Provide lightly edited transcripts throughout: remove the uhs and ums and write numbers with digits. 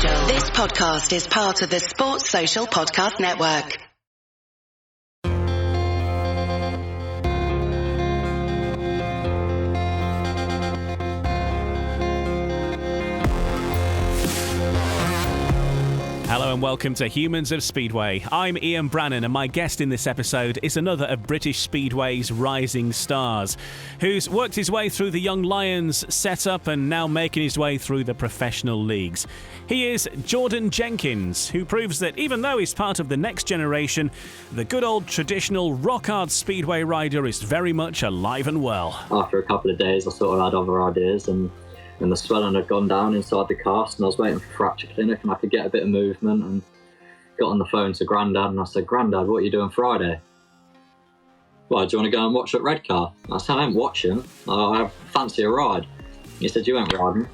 Social. This podcast is part of the Sports Social Podcast Network. Hello and welcome to Humans of Speedway. I'm Ian Brannan and my guest in this episode is another of British Speedway's rising stars, who's worked his way through the Young Lions setup and now making his way through the professional leagues. He is Jordan Jenkins, who proves that even though he's part of the next generation, the good old traditional rock-hard Speedway rider is very much alive and well. After a couple of days I sort of had other ideas and the swelling had gone down inside the cast, and I was waiting for fracture clinic and I could get a bit of movement, and got on the phone to Grandad and I said, "Grandad, what are you doing Friday?" "Well, do you want to go and watch at Redcar?" I said, "I ain't watching, I fancy a ride." He said, "You ain't riding."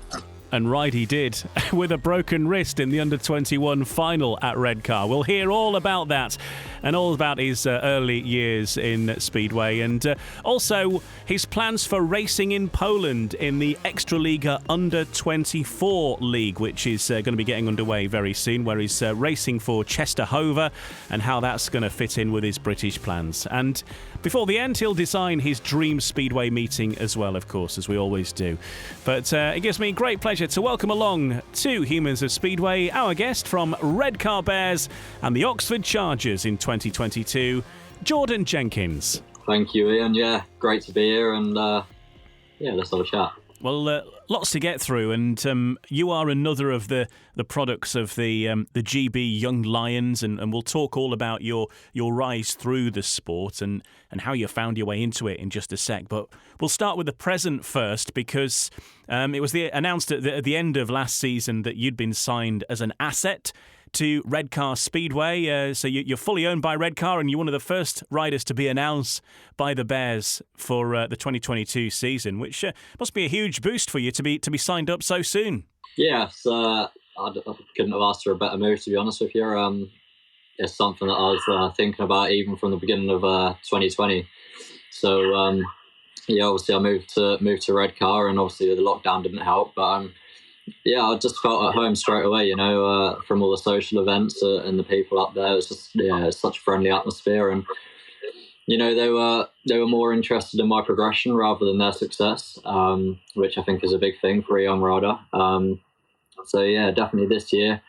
And ride he did, with a broken wrist in the under-21 final at Redcar. We'll hear all about that and all about his early years in Speedway, and also his plans for racing in Poland in the Ekstraliga under-24 league, which is going to be getting underway very soon, where he's racing for Czestochowa, and how that's going to fit in with his British plans. And before the end, he'll design his dream Speedway meeting as well, of course, as we always do. But it gives me great pleasure to welcome along to Humans of Speedway our guest from Redcar Bears and the Oxford Chargers in 2022, Jordan Jenkins. Thank you, Ian. Yeah, great to be here, and let's have a chat. Well, lots to get through, and you are another of the products of the GB Young Lions, and we'll talk all about your rise through the sport and how you found your way into it in just a sec. But we'll start with the present first, because it was announced at the end of last season that you'd been signed as an asset to Redcar Speedway, so you're fully owned by Redcar, and you're one of the first riders to be announced by the Bears for the 2022 season, which must be a huge boost for you to be signed up so soon. Yes, I couldn't have asked for a better move, to be honest with you. It's something that I was thinking about even from the beginning of 2020. So obviously I moved to Redcar, and obviously the lockdown didn't help, but I just felt at home straight away, from all the social events and the people up there. It was just, it's such a friendly atmosphere, and they were more interested in my progression rather than their success, which I think is a big thing for a young rider. Definitely this year,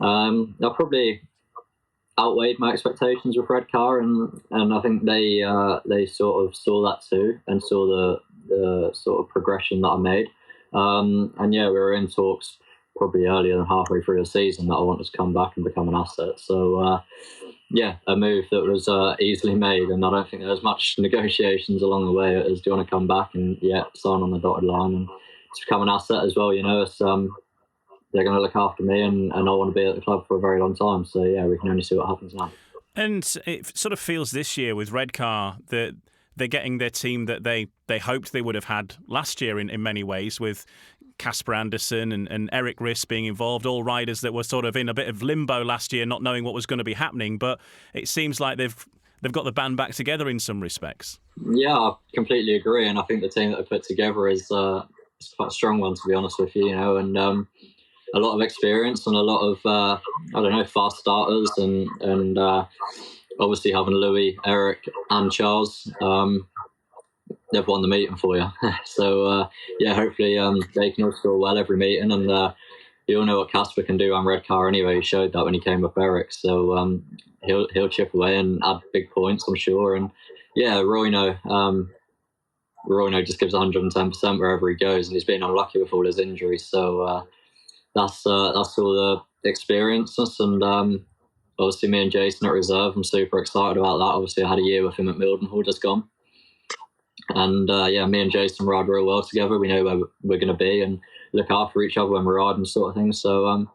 I probably outweighed my expectations with Redcar, and I think they sort of saw that too, and saw the sort of progression that I made. We were in talks probably earlier than halfway through the season that I wanted to come back and become an asset. So, a move that was easily made, and I don't think there was much negotiations along the way as, do you want to come back and sign on the dotted line and to become an asset as well. It's they're going to look after me, and I want to be at the club for a very long time. So we can only see what happens now. And it sort of feels this year with Redcar that they're getting their team that they hoped they would have had last year in many ways, with Casper Anderson and Eric Riss being involved, all riders that were sort of in a bit of limbo last year, not knowing what was going to be happening. But it seems like they've got the band back together in some respects. Yeah, I completely agree, and I think the team that they put together is quite a strong one, to be honest with you, and a lot of experience and a lot of fast starters, and obviously having Louis, Eric and Charles, they've won the meeting for you. So hopefully they can all score well every meeting, and you all know what Casper can do on Redcar anyway. He showed that when he came with Eric, so he'll chip away and add big points, I'm sure. And Royno just gives 110% wherever he goes, and he's been unlucky with all his injuries, so that's all the experiences. And obviously me and Jason at reserve, I'm super excited about that. Obviously I had a year with him at Mildenhall just gone, and me and Jason ride real well together. We know where we're going to be and look after each other when we're riding, sort of thing. So I'm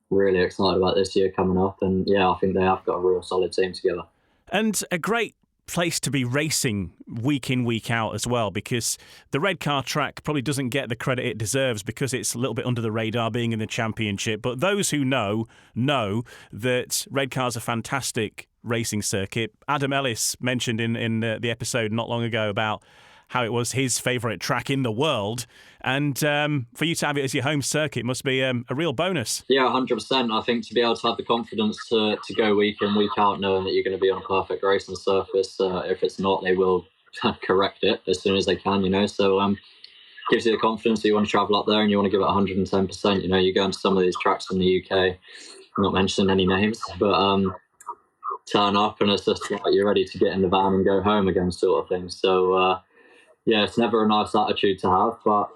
really excited about this year coming up, and I think they have got a real solid team together. And a great place to be racing week in, week out as well, because the Redcar track probably doesn't get the credit it deserves because it's a little bit under the radar being in the championship. But those who know that Redcar's a fantastic racing circuit. Adam Ellis mentioned in the episode not long ago about how it was his favourite track in the world. And for you to have it as your home circuit must be a real bonus. Yeah, 100%. I think to be able to have the confidence to go week in, week out, knowing that you're going to be on a perfect racing surface. If it's not, they will correct it as soon as they can, you know. So gives you the confidence that you want to travel up there and you want to give it 110%. You know, you go into some of these tracks in the UK, I'm not mentioning any names, but turn up and it's just like you're ready to get in the van and go home again, sort of thing. So yeah, it's never a nice attitude to have, but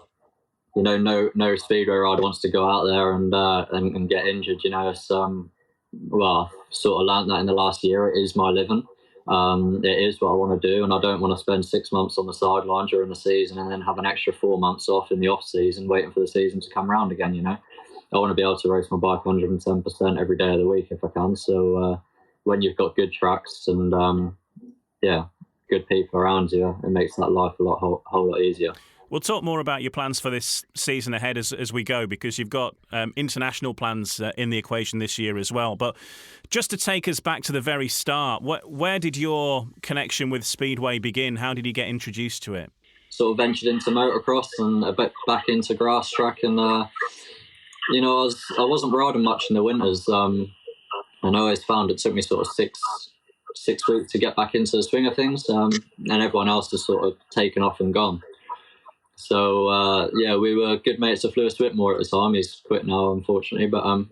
you know, no speedway rider wants to go out there and get injured. You know, it's well, I've sort of learned that in the last year. It is my living. It is what I want to do, and I don't want to spend 6 months on the sideline during the season and then have an extra 4 months off in the off season, waiting for the season to come round again. You know, I want to be able to race my bike 110% every day of the week if I can. So when you've got good tracks and yeah, good people around you, it makes that life a whole lot easier. We'll talk more about your plans for this season ahead as we go, because you've got international plans in the equation this year as well. But just to take us back to the very start, where did your connection with Speedway begin? How did you get introduced to it? Sort of ventured into motocross and a bit back into grass track, and you know, I wasn't riding much in the winters. And I always found it took me sort of six weeks to get back into the swing of things, and everyone else has sort of taken off and gone. So yeah, we were good mates of Lewis Whitmore at the time. He's quit now, unfortunately. But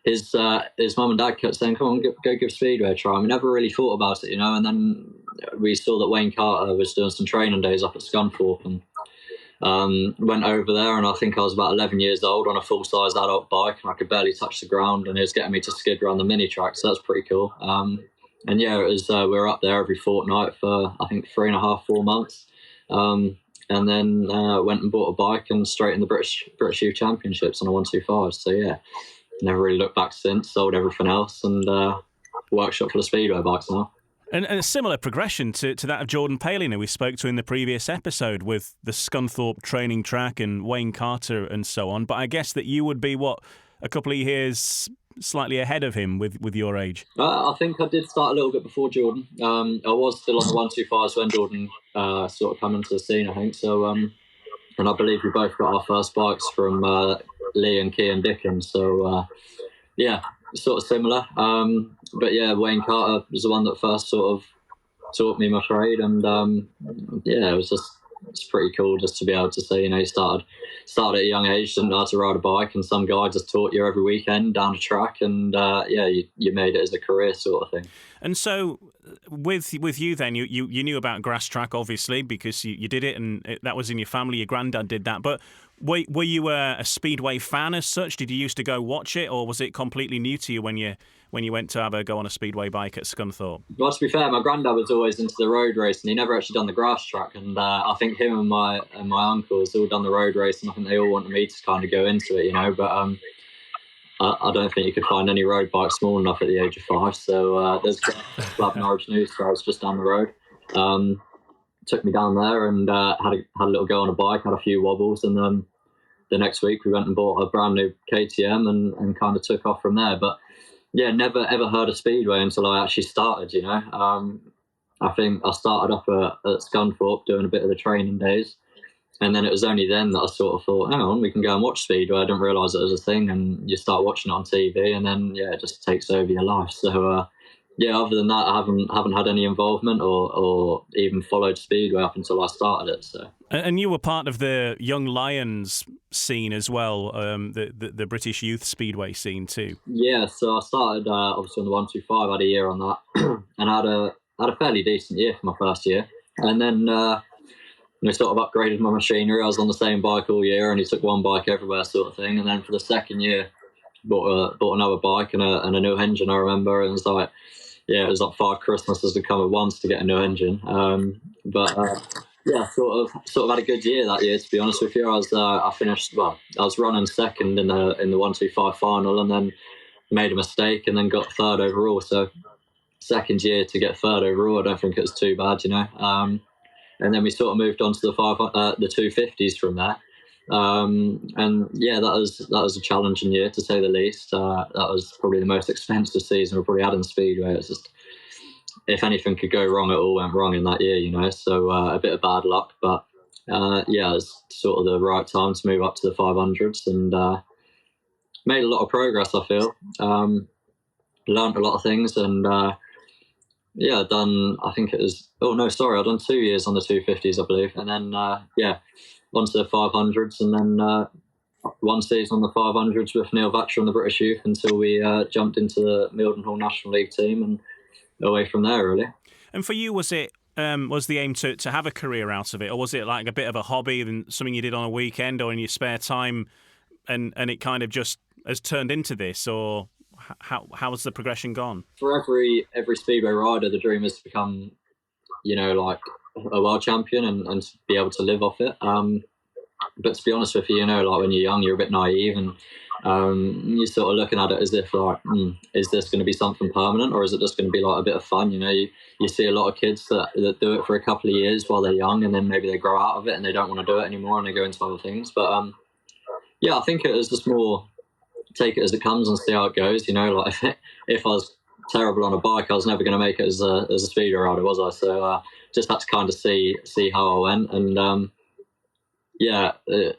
his mum and dad kept saying, "Come on, go give Speedway a try." And we never really thought about it, you know. And then we saw that Wayne Carter was doing some training days up at Scunthorpe, and went over there. And I think I was about 11 years old on a full-size adult bike, and I could barely touch the ground. And he was getting me to skid around the mini track, so that's pretty cool. And yeah, it was we were up there every fortnight for I think 3.5, 4 months. And then went and bought a bike and straight in the British Youth Championships on a 125. So yeah, never really looked back since. Sold everything else and workshop for the Speedway bikes now. And a similar progression to that of Jordan Palin, who we spoke to in the previous episode, with the Scunthorpe training track and Wayne Carter and so on. But I guess that you would be, a couple of years slightly ahead of him with your age? I think I did start a little bit before Jordan. I was still on the 125s when Jordan sort of come into the scene, I think. So, and I believe we both got our first bikes from Lee and Kean Dickens. So, yeah, sort of similar. But yeah, Wayne Carter was the one that first sort of taught me my trade, and yeah, it's pretty cool just to be able to say, you know, you started at a young age, didn't know how to ride a bike, and some guy just taught you every weekend down the track, and yeah, you made it as a career sort of thing. And so with you then, you knew about grass track, obviously, because you did it, and that was in your family. Your granddad did that. But were you a Speedway fan as such? Did you used to go watch it, or was it completely new to you when you went to have a go on a Speedway bike at Scunthorpe? Well, to be fair, my granddad was always into the road race, and he never actually done the grass track. And I think him and my uncles all done the road race, and I think they all wanted me to kind of go into it, you know. But I don't think you could find any road bike small enough at the age of 5. So there's a club in Norwich News, so I was just down the road. Took me down there and had a little go on a bike, had a few wobbles, and then the next week we went and bought a brand new KTM and kind of took off from there. But yeah, never ever heard of Speedway until I actually started, you know. I think I started up at Scunthorpe doing a bit of the training days, and then it was only then that I sort of thought, hang on, we can go and watch Speedway. I didn't realise it was a thing, and you start watching it on TV, and then yeah, it just takes over your life. So yeah, other than that, I haven't had any involvement or even followed Speedway up until I started it. So. And you were part of the Young Lions scene as well, the British Youth Speedway scene too. Yeah, so I started obviously on the 125. I had a year on that, and I had a fairly decent year for my first year. And then we sort of upgraded my machinery. I was on the same bike all year, and he took one bike everywhere, sort of thing. And then for the second year, bought another bike and a new engine. I remember, and it was like, yeah, it was like 5 Christmases to come at once to get a new engine. But yeah, sort of had a good year that year, to be honest with you. I finished, well, I was running second in the 125 final, and then made a mistake and then got third overall. So second year to get third overall, I don't think it was too bad, you know. And then we sort of moved on to the 250s from there. And yeah, that was a challenging year, to say the least. That was probably the most expensive season we probably had in Speedway. if anything could go wrong, it all went wrong in that year, you know. So a bit of bad luck, but yeah, it's sort of the right time to move up to the 500s, and made a lot of progress, I feel. Learned a lot of things, and yeah, I think it was, I've done 2 years on the 250s, I believe, and then onto the 500s, and then one season on the 500s with Neil Vatcher and the British Youth until we jumped into the Mildenhall National League team, and away from there, really. And for you, was it was the aim to have a career out of it, or was it like a bit of a hobby and something you did on a weekend or in your spare time, and it kind of just has turned into this, or how has the progression gone? For every speedway rider, the dream is to become, like a world champion and to be able to live off it. But to be honest with you, like when you're young, you're a bit naive, and you're sort of looking at it as if like, is this going to be something permanent, or is it just going to be like a bit of fun? You see a lot of kids that do it for a couple of years while they're young, and then maybe they grow out of it and they don't want to do it anymore and they go into other things. But yeah, I think it is just more take it as it comes and see how it goes. Like if I was terrible on a bike, I was never going to make it as a speedway rider, was I? So just had to kind of see how I went, and yeah, the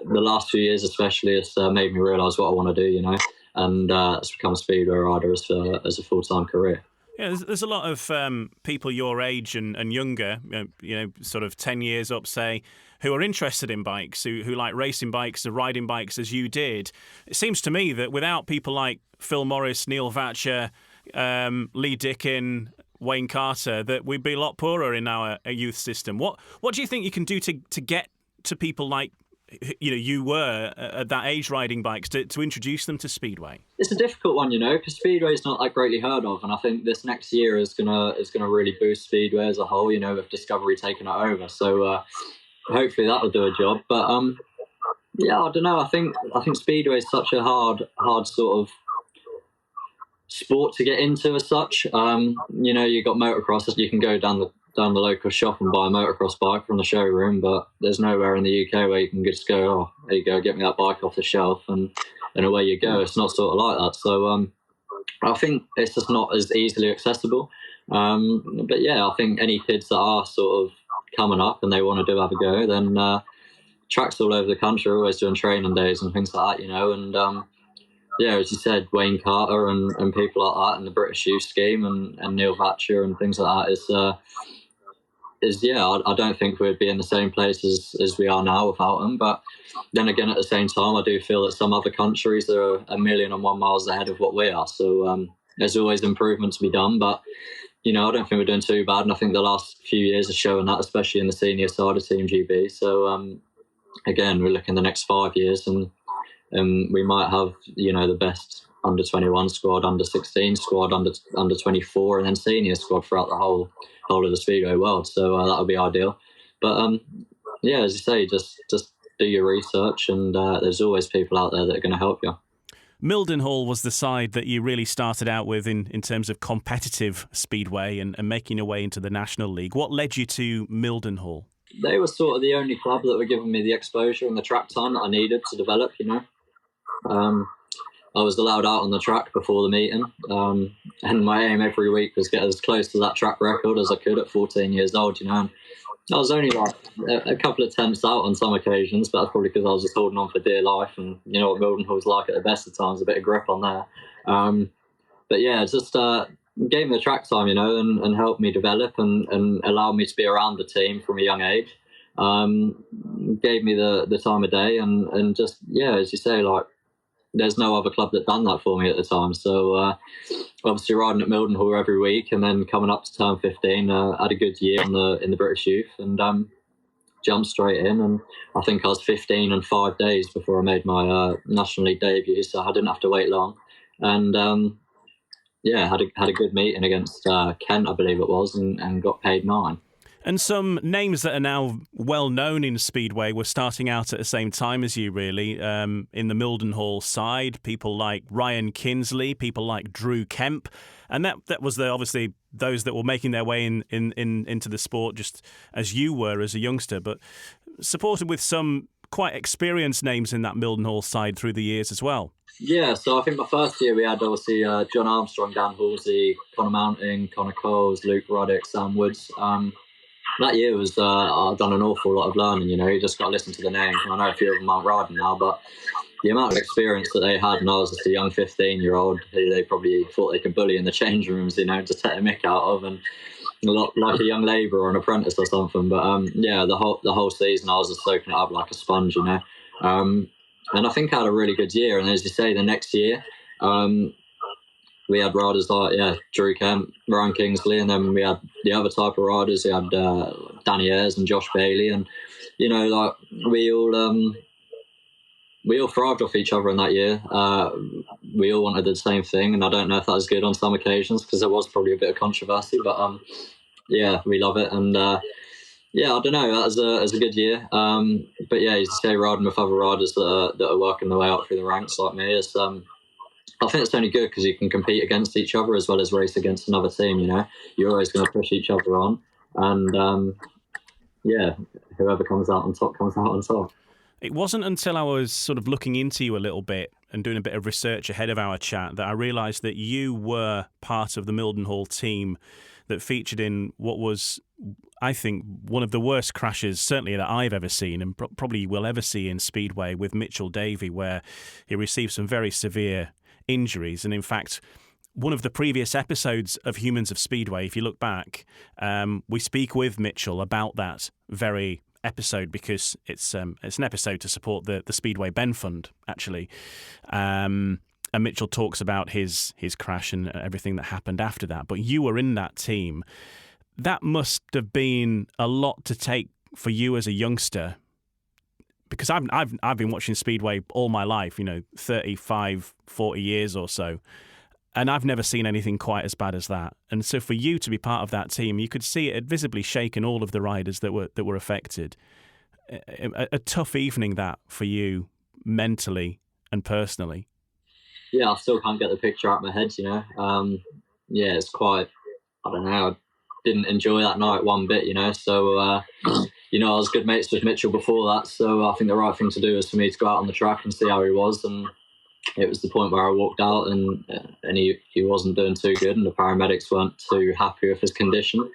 last few years especially, it's made me realise what I want to do, and it's become a speedway rider as a full-time career. Yeah, there's a lot of people your age and younger, sort of 10 years up, say, who are interested in bikes, who like racing bikes, or riding bikes as you did. It seems to me that without people like Phil Morris, Neil Vatcher, Lee Dickin, Wayne Carter, that we'd be a lot poorer in our youth system. What do you think you can do to get to people like you were at that age riding bikes to introduce them to Speedway? It's a difficult one, because Speedway is not that greatly heard of, and I think this next year is gonna really boost Speedway as a whole. With Discovery taking it over, so hopefully that'll do a job. But yeah, I don't know. I think Speedway is such a hard sort of sport to get into as such. You got motocross, you can go down the local shop and buy a motocross bike from the showroom, but there's nowhere in the UK where you can just go, oh, there you go, get me that bike off the shelf, and away you go. It's not sort of like that. So I think it's just not as easily accessible. But yeah, I think any kids that are sort of coming up and they want to have a go, then tracks all over the country are always doing training days and things like that, and yeah, as you said, Wayne Carter and people like that, and the British Youth Scheme and Neil Vatcher and things like that I don't think we'd be in the same place as we are now without them. But then again, at the same time, I do feel that some other countries are 1,000,001 miles ahead of what we are. So there's always improvement to be done. But, I don't think we're doing too bad. And I think the last few years are showing that, especially in the senior side of Team GB. So, again, we're looking the next 5 years, and we might have, the best under 21 squad, under 16 squad, under 24, and then senior squad throughout the whole of the Speedway world. So that would be ideal. But yeah, as you say, just do your research, and there's always people out there that are going to help you. Mildenhall was the side that you really started out with in terms of competitive speedway and making your way into the National League. What led you to Mildenhall? They were sort of the only club that were giving me the exposure and the track time that I needed to develop, I was allowed out on the track before the meeting, and my aim every week was get as close to that track record as I could at 14 years old, and I was only like a couple of tenths out on some occasions, but that's probably because I was just holding on for dear life, and what Mildenhall's like at the best of times, a bit of grip on there. But yeah, just gave me the track time, and helped me develop and allowed me to be around the team from a young age. Gave me the time of day, and just, yeah, as you say, like, there's no other club that done that for me at the time. So obviously riding at Mildenhall every week, and then coming up to turn 15, had a good year in the British Youth, and jumped straight in. And I think I was 15 and 5 days before I made my National League debut, so I didn't have to wait long. And yeah, had a good meeting against Kent, I believe it was, and got paid 9. And some names that are now well known in Speedway were starting out at the same time as you, really, in the Mildenhall side. People like Ryan Kinsley, people like Drew Kemp, and that was obviously those that were making their way into the sport just as you were as a youngster, but supported with some quite experienced names in that Mildenhall side through the years as well. Yeah, so I think my first year we had obviously John Armstrong, Dan Halsey, Connor Mountain, Connor Coles, Luke Ruddock, Sam Woods. That year was I've done an awful lot of learning. You just got to listen to the names. I know a few of them aren't riding now, but the amount of experience that they had, and I was just a young 15-year-old who they probably thought they could bully in the change rooms, just take a mick out of, and a lot like a young labourer or an apprentice or something. But the whole season I was just soaking it up like a sponge, and I think I had a really good year. And as you say, the next year, we had riders like Drew Kemp, Ryan Kingsley, and then we had the other type of riders. We had Danny Ayres and Josh Bailey, and we all thrived off each other in that year. We all wanted the same thing, and I don't know if that was good on some occasions because there was probably a bit of controversy, but we love it. And I don't know, that was a good year. But as you say, riding with other riders that are working their way up through the ranks like me is I think it's only good because you can compete against each other as well as race against another team. You're always going to push each other on, and whoever comes out on top comes out on top. It wasn't until I was sort of looking into you a little bit and doing a bit of research ahead of our chat that I realised that you were part of the Mildenhall team that featured in what was, I think, one of the worst crashes, certainly that I've ever seen and probably will ever see in Speedway, with Mitchell Davey, where he received some very severe injuries. And in fact, one of the previous episodes of Humans of Speedway, if you look back, we speak with Mitchell about that very episode because it's an episode to support the Speedway Ben Fund, actually. And Mitchell talks about his crash and everything that happened after that. But you were in that team. That must have been a lot to take for you as a youngster, because I've been watching Speedway all my life, 35, 40 years or so, and I've never seen anything quite as bad as that. And so for you to be part of that team, you could see it had visibly shaken all of the riders that were affected. A tough evening that for you mentally and personally. Yeah, I still can't get the picture out of my head, it's quite, I don't know, I didn't enjoy that night one bit, so, I was good mates with Mitchell before that, so I think the right thing to do was for me to go out on the track and see how he was, and it was the point where I walked out and he wasn't doing too good, and the paramedics weren't too happy with his condition,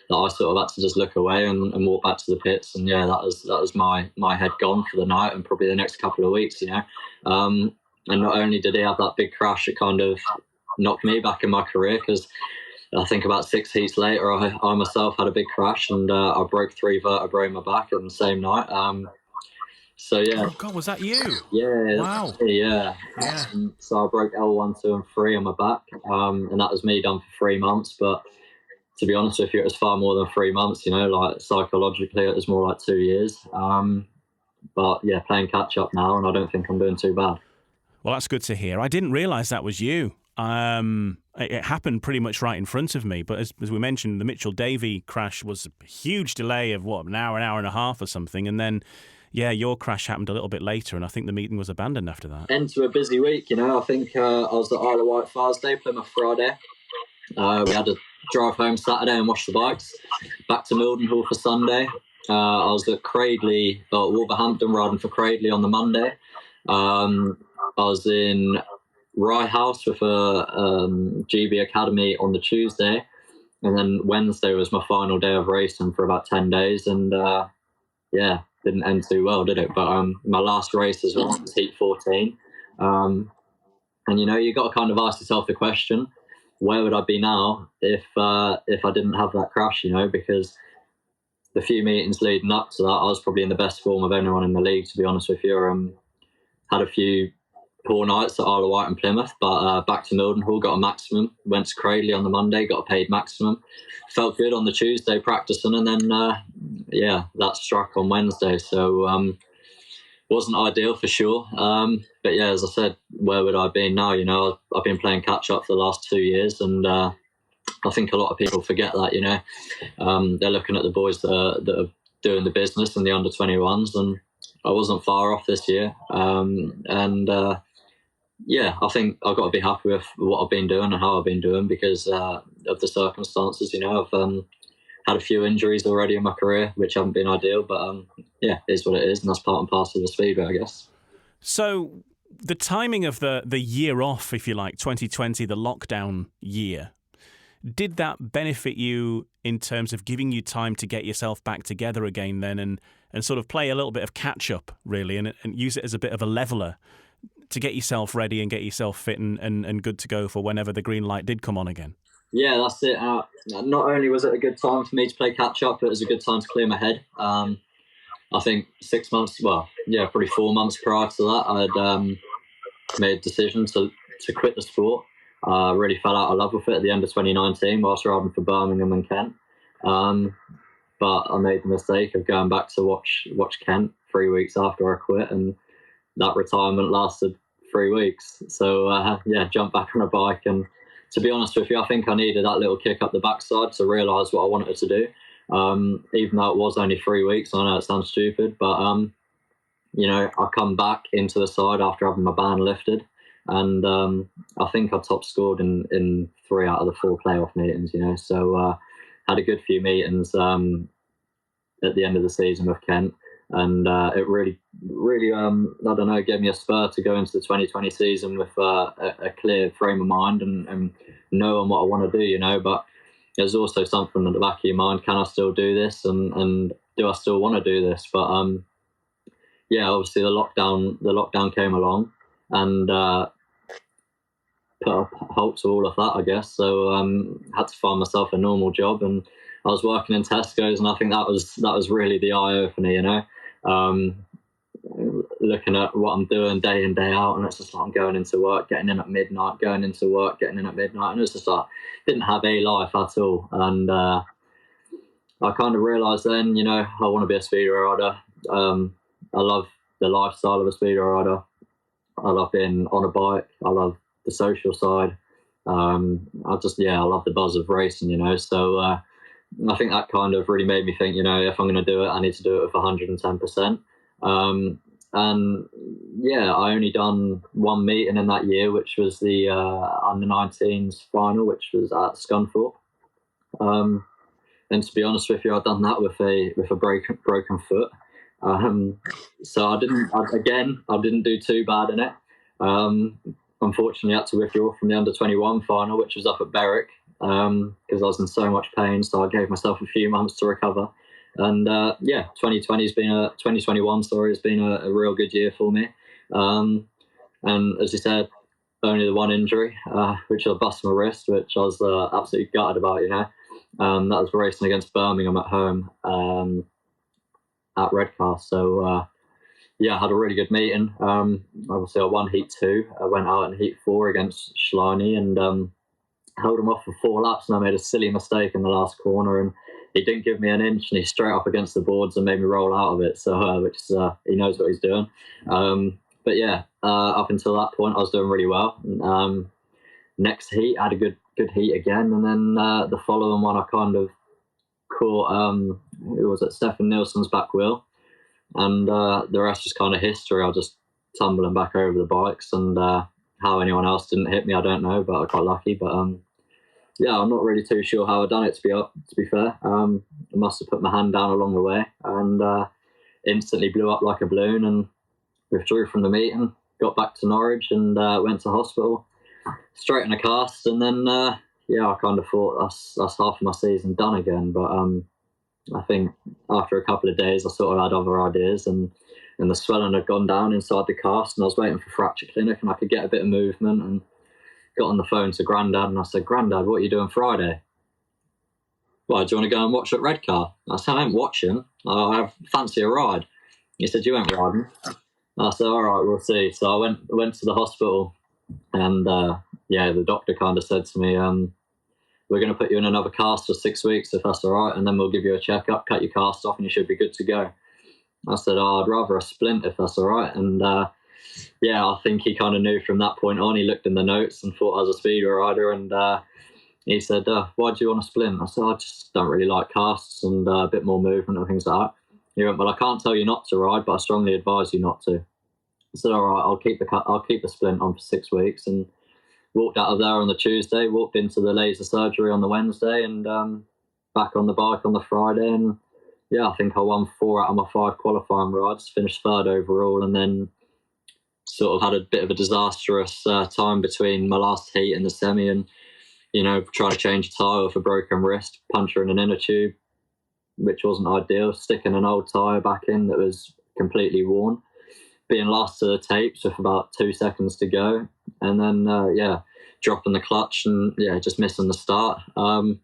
that I sort of had to just look away and walk back to the pits. And that was my head gone for the night and probably the next couple of weeks, and not only did he have that big crash, it kind of knocked me back in my career, because I think about 6 heats later, I myself had a big crash, and I broke 3 vertebrae in my back on the same night. Oh God, was that you? Yeah. Wow. Yeah. So I broke L1, 2, and 3 on my back, and that was me done for 3 months. But to be honest with you, it was far more than 3 months. Like psychologically, it was more like 2 years. But playing catch up now, and I don't think I'm doing too bad. Well, that's good to hear. I didn't realise that was you. It happened pretty much right in front of me. But as we mentioned, the Mitchell Davey crash was a huge delay of an hour and a half or something, and then. Yeah, your crash happened a little bit later, and I think the meeting was abandoned after that. End to a busy week, I think I was at Isle of Wight Thursday, Plymouth Friday. We had to drive home Saturday and wash the bikes. Back to Mildenhall for Sunday. I was at Wolverhampton riding for Cradley on the Monday. I was in Rye House with a GB Academy on the Tuesday. And then Wednesday was my final day of racing for about 10 days. And didn't end too well, did it? But my last race as well was Heat 14. And you got to kind of ask yourself the question, where would I be now if I didn't have that crash, because the few meetings leading up to that, I was probably in the best form of anyone in the league, to be honest with you. Had a few poor nights at Isle of Wight and Plymouth, but back to Mildenhall, got a maximum, went to Cradley on the Monday, got a paid maximum, felt good on the Tuesday practicing, and then that struck on Wednesday, so wasn't ideal for sure, but as I said, where would I be now? I've been playing catch up for the last 2 years, and I think a lot of people forget that. They're looking at the boys that are doing the business and the under 21s, and I wasn't far off this year, I think I've got to be happy with what I've been doing and how I've been doing because of the circumstances. had a few injuries already in my career, which haven't been ideal, but yeah, it is what it is, and that's part and parcel of the Speedway, I guess. So the timing of the year off, if you like, 2020, the lockdown year, did that benefit you in terms of giving you time to get yourself back together again then and sort of play a little bit of catch-up, really, and use it as a bit of a leveller to get yourself ready and get yourself fit and good to go for whenever the green light did come on again? Yeah, that's it. Not only was it a good time for me to play catch-up, it was a good time to clear my head. I think 6 months, probably 4 months prior to that, I'd made a decision to quit the sport. I really fell out of love with it at the end of 2019 whilst riding for Birmingham and Kent. But I made the mistake of going back to watch Kent 3 weeks after I quit, and that retirement lasted 3 weeks. So, jumped back on a bike. And to be honest with you, I think I needed that little kick up the backside to realise what I wanted to do. Even though it was only 3 weeks, I know it sounds stupid, but I come back into the side after having my ban lifted, and I think I top scored in 3 out of the 4 playoff meetings. So had a good few meetings at the end of the season with Kent, and it really, gave me a spur to go into the 2020 season with a clear frame of mind and knowing what I want to do. But there's also something at the back of your mind: can I still do this, and do I still want to do this? But obviously the lockdown came along and put a halt to all of that, I guess. So had to find myself a normal job, and I was working in Tesco's, and I think that was really the eye opener. Looking at what I'm doing day in, day out, and it's just like I'm going into work, getting in at midnight, going into work, getting in at midnight, and it's just like didn't have a life at all. And I kind of realised then, I want to be a speedway rider. I love the lifestyle of a speedway rider. I love being on a bike. I love the social side. I love the buzz of racing, So I think that kind of really made me think, if I'm going to do it, I need to do it with 110%. And I only done one meeting in that year, which was the under-19s final, which was at Scunthorpe. And to be honest with you, I'd done that with a broken foot. So I didn't do too bad in it. Unfortunately, I had to withdraw from the under-21 final, which was up at Berwick, because I was in so much pain. So I gave myself a few months to recover. And 2021 has been a real good year for me. And as you said, only the one injury, which I busted my wrist, which I was absolutely gutted about. That was racing against Birmingham at home at Redcar. So I had a really good meeting. Obviously, I won Heat 2. I went out in Heat 4 against Schleine and held him off for 4 laps, and I made a silly mistake in the last corner, and he didn't give me an inch, and he straight up against the boards and made me roll out of it. So, which is, he knows what he's doing. Up until that point, I was doing really well. Next heat, I had a good heat again, and then the following one, I kind of caught who was it? Stefan Nilsson's back wheel, and the rest is kind of history. I was just tumbling back over the bikes, and how anyone else didn't hit me, I don't know, but I got lucky. But I'm not really too sure how I done it, to be fair. I must have put my hand down along the way and instantly blew up like a balloon and withdrew from the meeting, got back to Norwich and went to hospital, straight in a cast. And then, I kind of thought that's half of my season done again. But I think after a couple of days, I sort of had other ideas, and the swelling had gone down inside the cast, and I was waiting for fracture clinic, and I could get a bit of movement, and got on the phone to Grandad, and I said, "Grandad, what are you doing Friday?" "Why, do you want to go and watch at Redcar?" I said, "I ain't watching. I fancy a ride." He said, "You ain't riding." I said, "All right, we'll see." So I went to the hospital, and the doctor kind of said to me, "We're going to put you in another cast for 6 weeks, if that's all right, and then we'll give you a checkup, cut your cast off, and you should be good to go." I said, "I'd rather a splint, if that's all right." And I think he kind of knew from that point on. He looked in the notes and thought I was a speedway rider, and he said, "Why do you want a splint?" I said, "I just don't really like casts and a bit more movement and things like that." He went, "Well, I can't tell you not to ride, but I strongly advise you not to." I said, "All right, I'll keep the splint on for 6 weeks," and walked out of there on the Tuesday, walked into the laser surgery on the Wednesday, and back on the bike on the Friday, and yeah, I think I won 4 out of my 5 qualifying rides, finished 3rd overall, and then sort of had a bit of a disastrous time between my last heat and the semi, and trying to change a tyre with a broken wrist, puncturing an inner tube, which wasn't ideal, sticking an old tyre back in that was completely worn, being last to the tapes with about 2 seconds to go, and then dropping the clutch and just missing the start. Kind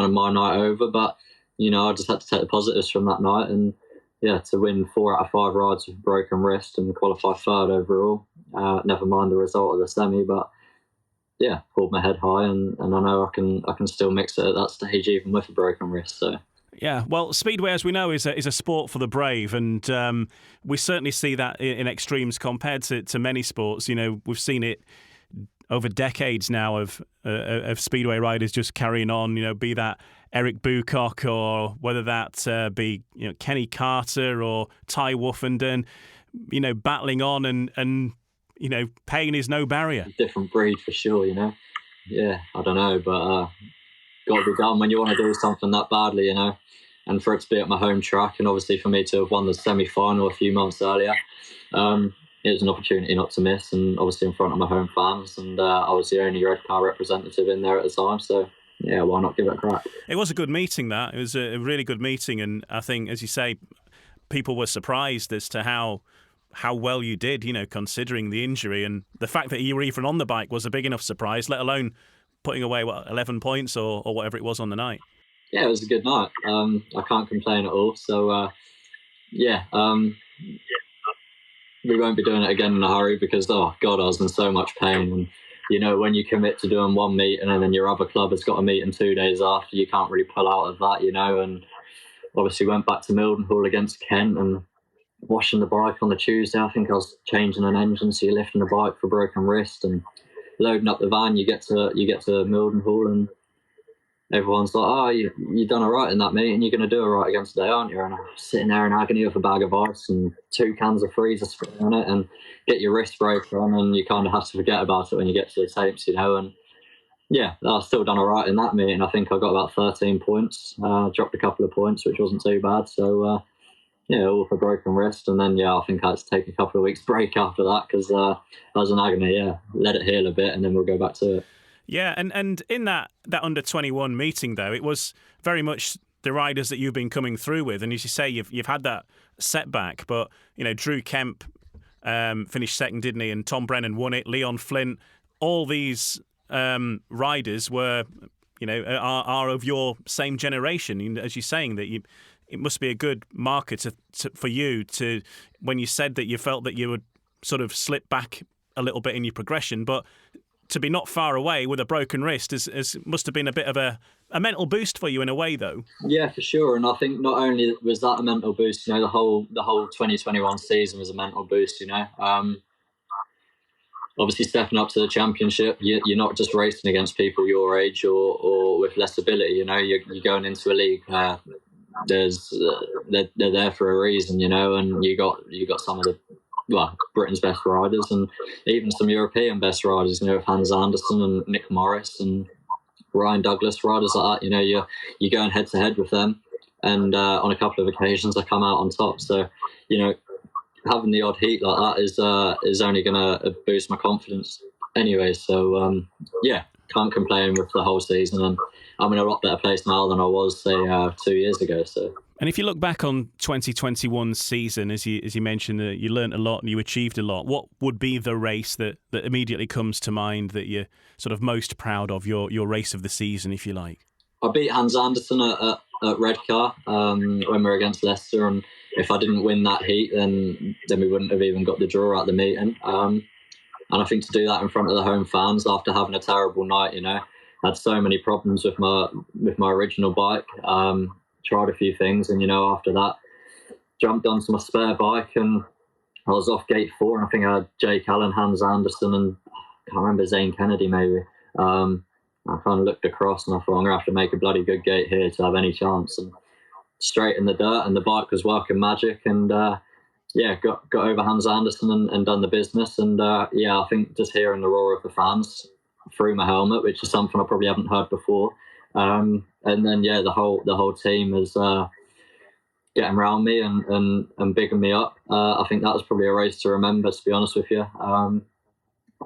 of my night over, but I just had to take the positives from that night, and to win 4 out of 5 rides with a broken wrist and qualify 3rd overall. Never mind the result of the semi, but pulled my head high, and I know I can still mix it at that stage even with a broken wrist. So. Yeah, well, Speedway, as we know, is a sport for the brave, and we certainly see that in extremes compared to many sports. We've seen it over decades now of Speedway riders just carrying on, be that Eric Bucock or whether that be Kenny Carter or Ty Woofenden, battling on and pain is no barrier. Different breed for sure, Yeah, I don't know, but got to be done when you want to do something that badly, and for it to be at my home track, and obviously for me to have won the semi-final a few months earlier, it was an opportunity not to miss, and obviously in front of my home fans, and I was the only Redcar representative in there at the time, so yeah, why not give it a crack? It was a good meeting, that. It was a really good meeting, and I think, as you say, people were surprised as to how well you did, considering the injury, and the fact that you were even on the bike was a big enough surprise, let alone putting away, 11 points or whatever it was on the night. Yeah, it was a good night. I can't complain at all. So, we won't be doing it again in a hurry because, oh, God, I was in so much pain. And, when you commit to doing one meet and then your other club has got a meet in 2 days after, you can't really pull out of that, and obviously went back to Mildenhall against Kent and washing the bike on the Tuesday. I think I was changing an engine, so you're lifting the bike for a broken wrist and loading up the van. You get to Mildenhall and everyone's like, "Oh, you done all right in that meet, and you're going to do all right against today, aren't you?" And I'm sitting there in agony with a bag of ice and 2 cans of freezer spray on it, and get your wrist breaker on, and you kind of have to forget about it when you get to the tapes, And yeah, I've still done all right in that meet, and I think I got about 13 points. Dropped a couple of points, which wasn't too bad. So. All for broken wrist, and then I think I had to take a couple of weeks break after that because I was in agony. Let it heal a bit, and then we'll go back to it. Yeah, and in that under-21 meeting though, it was very much the riders that you've been coming through with, and as you say, you've had that setback, but Drew Kemp finished second, didn't he? And Tom Brennan won it. Leon Flint, all these riders were are of your same generation, as you're saying that you. It must be a good marker for you to when you said that you felt that you would sort of slip back a little bit in your progression, but to be not far away with a broken wrist must have been a bit of a mental boost for you in a way, though. Yeah, for sure. And I think not only was that a mental boost, the whole 2021 season was a mental boost. Obviously, stepping up to the championship, you're not just racing against people your age or with less ability. You're going into a league. They're there for a reason, and you got some of the Britain's best riders and even some European best riders, with Hans Andersen and Nick Morris and Ryan Douglas, riders like that. You're going head to head with them, and on a couple of occasions I come out on top. So having the odd heat like that is only going to boost my confidence anyway. So can't complain with the whole season, and I'm in a lot better place now than I was, say, 2 years ago. So. And if you look back on 2021 season, as you mentioned, that you learnt a lot and you achieved a lot, what would be the race that immediately comes to mind that you're sort of most proud of, your race of the season, if you like? I beat Hans Andersen at Redcar when we were against Leicester, and if I didn't win that heat, then we wouldn't have even got the draw at the meeting. And I think to do that in front of the home fans after having a terrible night, I had so many problems with my original bike. Tried a few things, and after that, jumped onto my spare bike, and I was off gate 4, and I think I had Jake Allen, Hans Andersen, and I can't remember, Zane Kennedy maybe. I kind of looked across, and I thought I'm gonna have to make a bloody good gate here to have any chance. And straight in the dirt, and the bike was working magic, and got over Hans Andersen and done the business. And I think just hearing the roar of the fans through my helmet, which is something I probably haven't heard before, And then the whole team is getting around me and bigging me up. I think that was probably a race to remember, to be honest with you.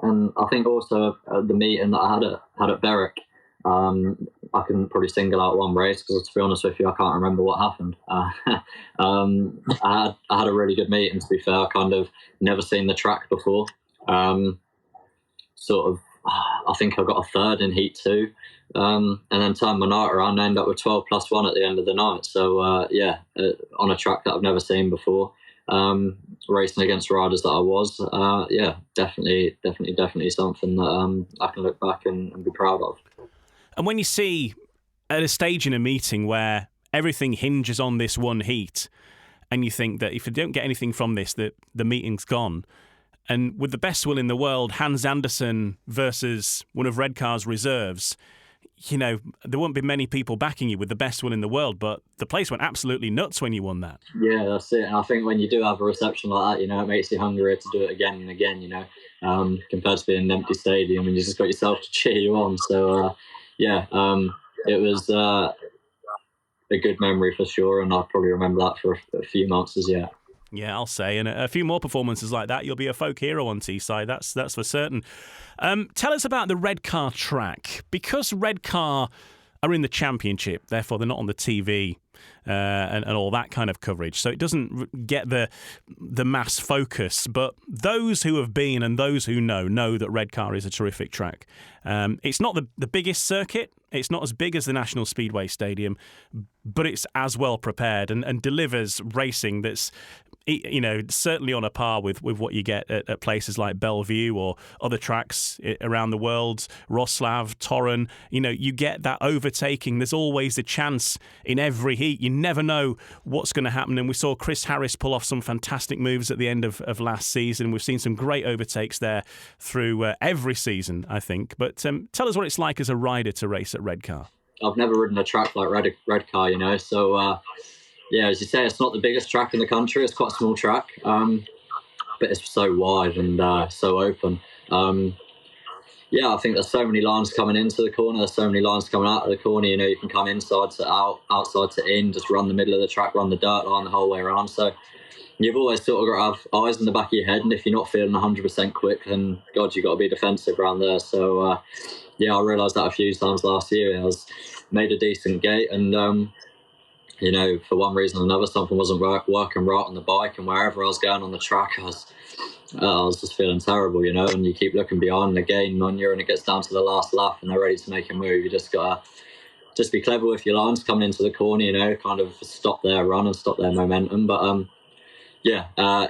And I think also the meeting that I had at Berwick, I can probably single out one race because, to be honest with you, I can't remember what happened. I had a really good meeting, to be fair. I kind of never seen the track before. I think I got a third in Heat 2, and then turned my night around and ended up with 12+1 at the end of the night. So, on a track that I've never seen before, racing against riders that I was, definitely something that I can look back and be proud of. And when you see at a stage in a meeting where everything hinges on this one heat, and you think that if you don't get anything from this, that the meeting's gone. And with the best will in the world, Hans Andersen versus one of Redcar's reserves, there won't be many people backing you with the best will in the world, but the place went absolutely nuts when you won that. Yeah, that's it. And I think when you do have a reception like that, it makes you hungrier to do it again and again, compared to being in an empty stadium and you just got yourself to cheer you on. So, it was a good memory for sure, and I'll probably remember that for a few months as yet. Yeah, I'll say. And a few more performances like that, you'll be a folk hero on Teesside, that's for certain. Tell us about the Redcar track. Because Redcar are in the Championship, therefore they're not on the TV and all that kind of coverage, so it doesn't get the mass focus. But those who have been and those who know that Redcar is a terrific track. It's not the biggest circuit. It's not as big as the National Speedway Stadium, but it's as well prepared and delivers racing that's, certainly on a par with what you get at places like Bellevue or other tracks around the world, Wrocław, Torun. You get that overtaking. There's always a chance in every heat. You never know what's going to happen. And we saw Chris Harris pull off some fantastic moves at the end of last season. We've seen some great overtakes there through every season, I think. But tell us what it's like as a rider to race at Redcar. I've never ridden a track like Redcar, so as you say, it's not the biggest track in the country. It's quite a small track, but it's so wide and so open. I think there's so many lines coming into the corner. There's so many lines coming out of the corner. You can come inside to out, outside to in, just run the middle of the track, run the dirt line the whole way around. So you've always sort of got to have eyes in the back of your head, and if you're not feeling 100% quick, then God, you've got to be defensive around there. So I realised that a few times last year. I was made a decent gate, and for one reason or another, something wasn't working right on the bike, and wherever I was going on the track, I was just feeling terrible, and you keep looking behind, and again on you, and it gets down to the last lap, and they're ready to make a move. You just got to be clever with your lines coming into the corner, kind of stop their run and stop their momentum. But I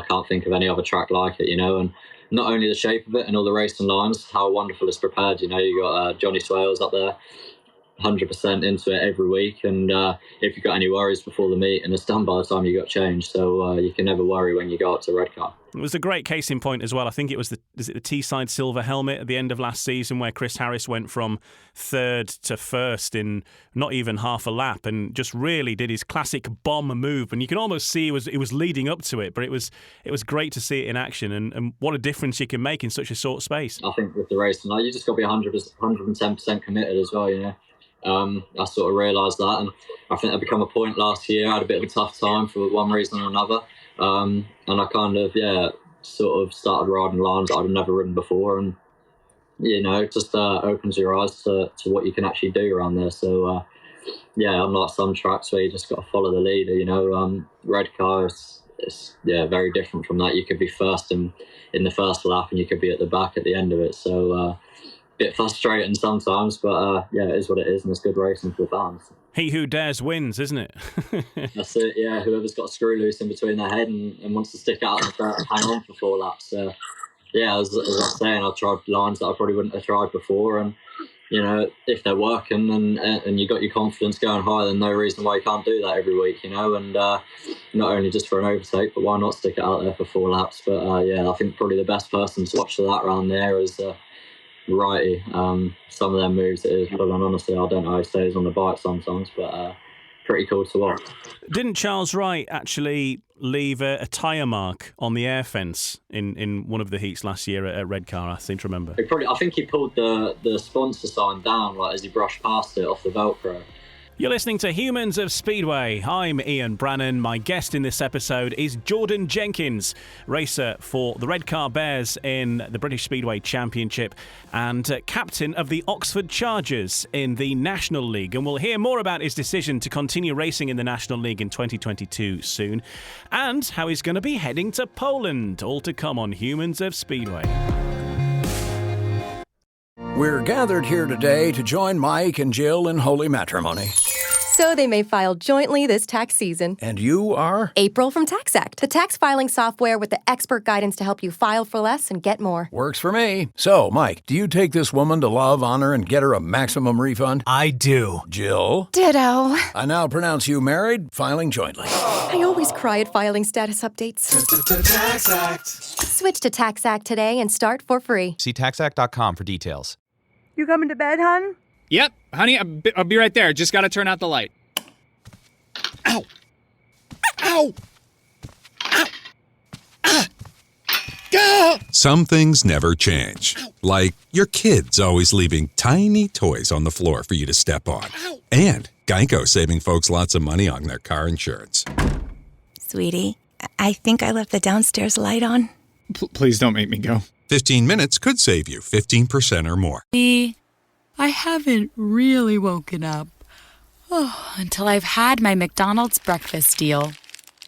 can't think of any other track like it, and not only the shape of it and all the racing lines, how wonderful it's prepared. You got Johnny Swales up there, 100% into it every week, and if you've got any worries before the meet, and it's done by the time you got changed, so you can never worry when you go up to Redcar. It was a great case in point as well. I think it was the Teesside Silver Helmet at the end of last season, where Chris Harris went from third to first in not even half a lap, and just really did his classic bomb move. And you can almost see it was leading up to it, but it was great to see it in action, and what a difference you can make in such a short space. I think with the racing, you just got to be 110% committed as well. I sort of realised that, and I think there become a point last year. I had a bit of a tough time for one reason or another, and I kind of sort of started riding lines that I'd never ridden before, and it just opens your eyes to what you can actually do around there. So unlike some tracks where you just got to follow the leader, Redcar is very different from that. You could be first in the first lap, and you could be at the back at the end of it. So bit frustrating sometimes, but it is what it is, and it's good racing for the fans. He who dares wins, isn't it? That's it, yeah. Whoever's got a screw loose in between their head and wants to stick out and hang on for 4 laps. As I was saying, I've tried lines that I probably wouldn't have tried before, and if they're working and you got your confidence going high, then no reason why you can't do that every week, and not only just for an overtake, but why not stick it out there for 4 laps? But I think probably the best person to watch for that round there is righty. Some of their moves it is full on. Honestly, I don't know how he stays on the bike sometimes, but pretty cool to watch. Didn't Charles Wright actually leave a tyre mark on the air fence in one of the heats last year at Redcar? I seem to remember. I think he pulled the sponsor sign down as he brushed past it off the Velcro. You're listening to Humans of Speedway. I'm Ian Brannan. My guest in this episode is Jordan Jenkins, racer for the Redcar Bears in the British Speedway Championship and captain of the Oxford Chargers in the National League. And we'll hear more about his decision to continue racing in the National League in 2022 soon, and how he's going to be heading to Poland. All to come on Humans of Speedway. We're gathered here today to join Mike and Jill in holy matrimony. So they may file jointly this tax season. And you are? April from TaxAct, the tax filing software with the expert guidance to help you file for less and get more. Works for me. So, Mike, do you take this woman to love, honor, and get her a maximum refund? I do. Jill? Ditto. I now pronounce you married, filing jointly. I always cry at filing status updates. TaxAct. Switch to TaxAct today and start for free. See taxact.com for details. You coming to bed, hon? Yep, honey, I'll be right there. Just gotta turn out the light. Ow! Ow! Ow! Ah! Gah! Some things never change. Like your kids always leaving tiny toys on the floor for you to step on. And Geico saving folks lots of money on their car insurance. Sweetie, I think I left the downstairs light on. Please don't make me go. 15 minutes could save you 15% or more. I haven't really woken up until I've had my McDonald's breakfast deal.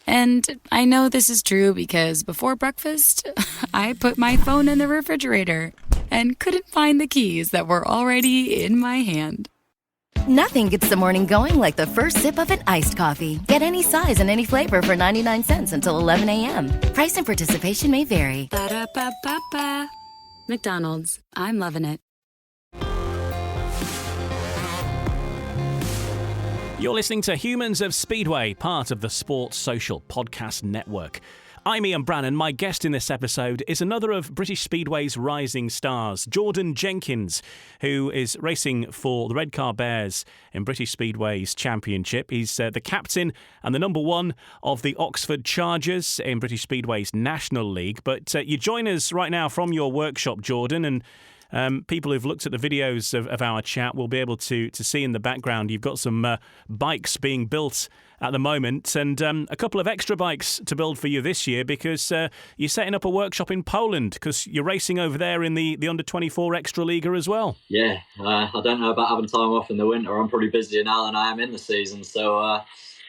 And I know this is true because before breakfast, I put my phone in the refrigerator and couldn't find the keys that were already in my hand. Nothing gets the morning going like the first sip of an iced coffee. Get any size and any flavor for 99 cents until 11 a.m. Price and participation may vary. Ba-da-ba-ba-ba. McDonald's. I'm loving it. You're listening to Humans of Speedway, part of the Sports Social Podcast Network. I'm Ian Brannan. My guest in this episode is another of British Speedway's rising stars, Jordan Jenkins, who is racing for the Redcar Bears in British Speedway's championship. He's the captain and the number one of the Oxford Chargers in British Speedway's National League. But you join us right now from your workshop, Jordan, and people who've looked at the videos of our chat will be able to see in the background you've got some bikes being built at the moment, and a couple of extra bikes to build for you this year because you're setting up a workshop in Poland because you're racing over there in the U24 Ekstraliga as well. Yeah, I don't know about having time off in the winter. I'm probably busier now than I am in the season. So,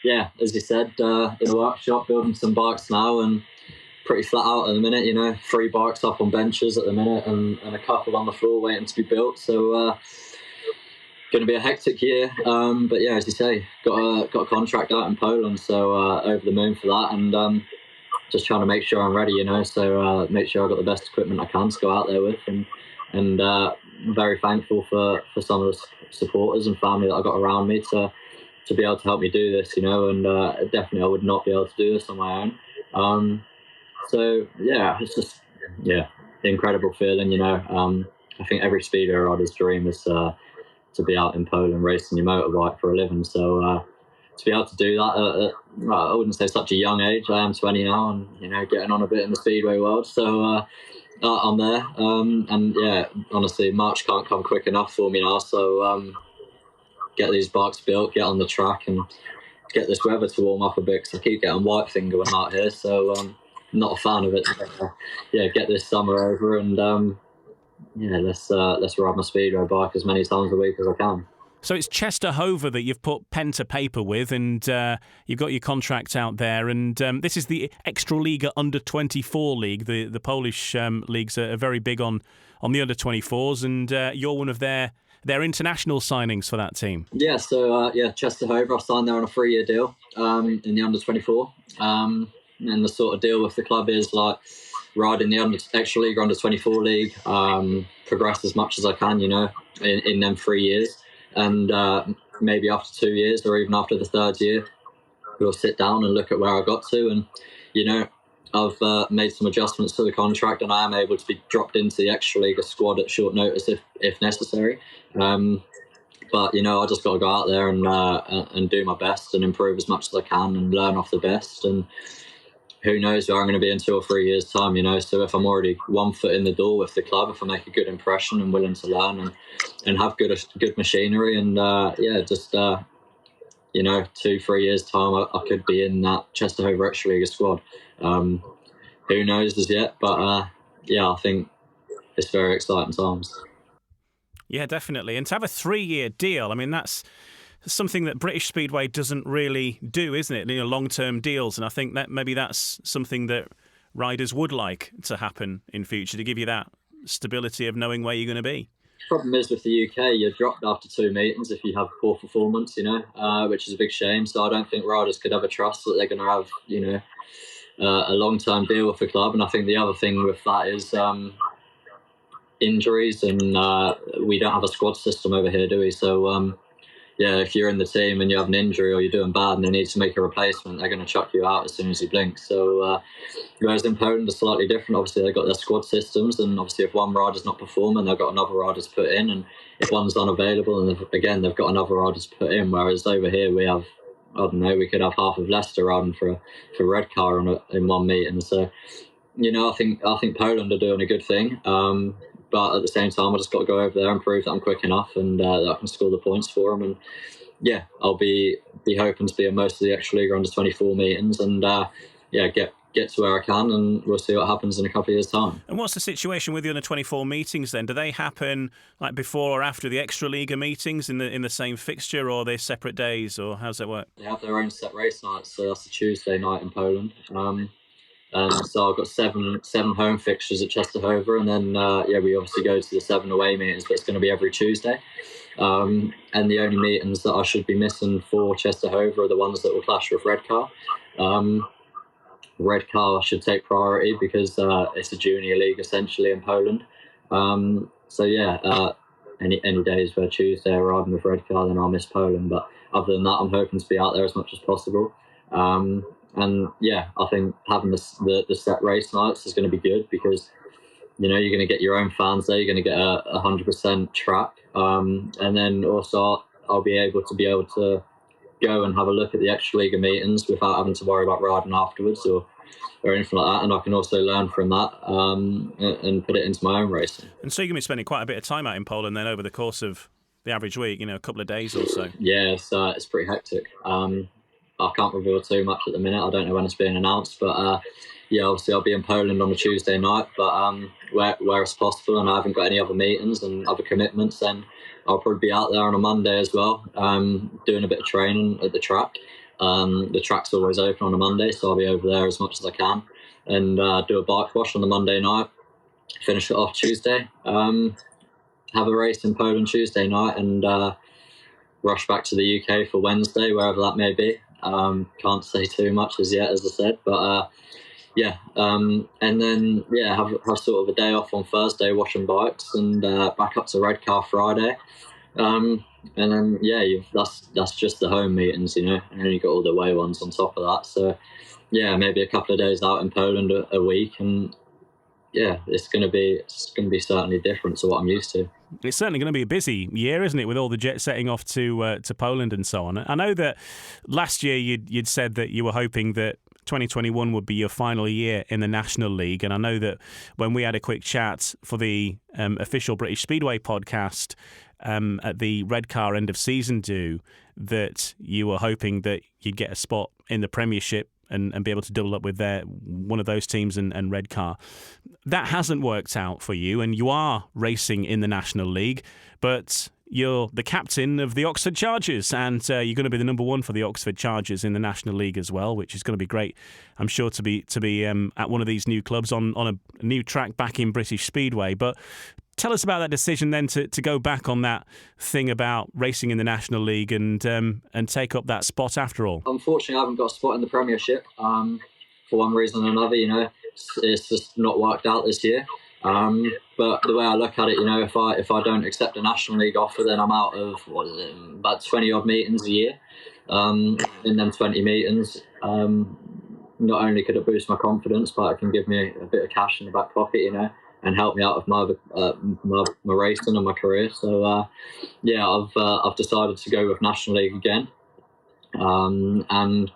yeah, as you said, in the workshop, building some bikes now and pretty flat out at the minute, 3 bikes up on benches at the minute and a couple on the floor waiting to be built. So, going to be a hectic year, but yeah, as you say, got a contract out in Poland, so over the moon for that, and just trying to make sure I'm ready, so make sure I've got the best equipment I can to go out there with, and I'm very thankful for some of the supporters and family that I got around me to be able to help me do this, and definitely I would not be able to do this on my own. So yeah, it's just incredible feeling, I think every speedway rider's dream is to be out in Poland racing your motorbike for a living. So to be able to do that at I wouldn't say such a young age. I am 20 now, and getting on a bit in the speedway world. So I'm there, and yeah, honestly, March can't come quick enough for me now. So get these bikes built, get on the track, and get this weather to warm up a bit. Because I keep getting white finger when I'm out here, so not a fan of it. Yeah, get this summer over and. Yeah, let's ride my speedway bike as many times a week as I can. So it's Czestochowa that you've put pen to paper with, and you've got your contract out there. And this is the Ekstraliga Under-24 league. The Polish leagues are very big on the Under-24s, and you're one of their international signings for that team. Yeah, so Czestochowa, I signed there on a 3-year deal in the Under-24. And the sort of deal with the club is like riding the Ekstraliga Under-24 league, progress as much as I can, in them 3 years. And maybe after 2 years or even after the 3rd year, we'll sit down and look at where I got to. And, I've made some adjustments to the contract and I am able to be dropped into the Ekstraliga squad at short notice if necessary. But I just got to go out there and do my best and improve as much as I can and learn off the best. And who knows where I'm going to be in 2 or 3 years' time, So if I'm already 1 foot in the door with the club, if I make a good impression and willing to learn and have good machinery, and 2-3 years' time, I could be in that Czestochowa Ekstraliga squad. Who knows as yet, but I think it's very exciting times. Yeah, definitely. And to have a 3-year deal, I mean, that's something that British Speedway doesn't really do, isn't it? Long-term deals. And I think that maybe that's something that riders would like to happen in future, to give you that stability of knowing where you're going to be. Problem is with the UK, you're dropped after 2 meetings if you have poor performance, which is a big shame. So I don't think riders could ever trust that they're going to have, a long-term deal with the club. And I think the other thing with that is injuries, and we don't have a squad system over here, do we? So if you're in the team and you have an injury or you're doing bad and they need to make a replacement, they're going to chuck you out as soon as you blink. So whereas in Poland it's slightly different. Obviously they've got their squad systems, and obviously if one rider's not performing, they've got another rider to put in, and if one's unavailable, and they've got another rider to put in. Whereas over here we have, I don't know, we could have half of Leicester riding for Redcar in one meeting. So I think Poland are doing a good thing. But at the same time, I just got to go over there and prove that I'm quick enough and that I can score the points for them. And I'll be hoping to be in most of the Ekstraliga under 24 meetings, and get to where I can, and we'll see what happens in a couple of years' time. And what's the situation with the under 24 meetings then? Do they happen like before or after the Ekstraliga meetings in the same fixture, or are they separate days, or how's that work? They have their own set race nights, so that's a Tuesday night in Poland. So I've got seven home fixtures at Czestochowa, and then we obviously go to the 7 away meetings, but it's going to be every Tuesday. And the only meetings that I should be missing for Czestochowa are the ones that will clash with Redcar. Redcar should take priority because it's a junior league essentially in Poland. Any days where Tuesday I'm riding with Redcar, then I'll miss Poland. But other than that, I'm hoping to be out there as much as possible. I think having the set race nights is going to be good because, you're going to get your own fans there. You're going to get a 100% track. And then also I'll be able to go and have a look at the Ekstraliga meetings without having to worry about riding afterwards or anything like that. And I can also learn from that and put it into my own racing. And so you're going to be spending quite a bit of time out in Poland then over the course of the average week, a couple of days or so. Yeah, it's pretty hectic. I can't reveal too much at the minute. I don't know when it's being announced, but obviously I'll be in Poland on a Tuesday night. But where it's possible, and I haven't got any other meetings and other commitments, then I'll probably be out there on a Monday as well, doing a bit of training at the track. The track's always open on a Monday, so I'll be over there as much as I can and do a bike wash on the Monday night, finish it off Tuesday, have a race in Poland Tuesday night, and rush back to the UK for Wednesday, wherever that may be. Can't say too much as yet, as I said, but and then have sort of a day off on Thursday washing bikes, and back up to Redcar Friday, and then that's just the home meetings, and then you got all the away ones on top of that. So maybe a couple of days out in Poland a week, and it's going to be certainly different to what I'm used to. It's certainly going to be a busy year, isn't it, with all the jet setting off to Poland and so on. I know that last year you'd said that you were hoping that 2021 would be your final year in the National League, and I know that when we had a quick chat for the official British Speedway podcast at the Redcar end of season do, that you were hoping that you'd get a spot in the Premiership and be able to double up with one of those teams and Redcar. That hasn't worked out for you, and you are racing in the National League, but you're the captain of the Oxford Chargers, and you're going to be the number 1 for the Oxford Chargers in the National League as well, which is going to be great, I'm sure, to be at one of these new clubs on a new track back in British Speedway. But tell us about that decision then to go back on that thing about racing in the National League and take up that spot after all. Unfortunately, I haven't got a spot in the Premiership for one reason or another. It's just not worked out this year. But the way I look at it, if I don't accept a National League offer, then I'm out of about 20 odd meetings a year. In them 20 meetings, not only could it boost my confidence, but it can give me a bit of cash in the back pocket. help me out with my racing and my career. So I've decided to go with National League again, and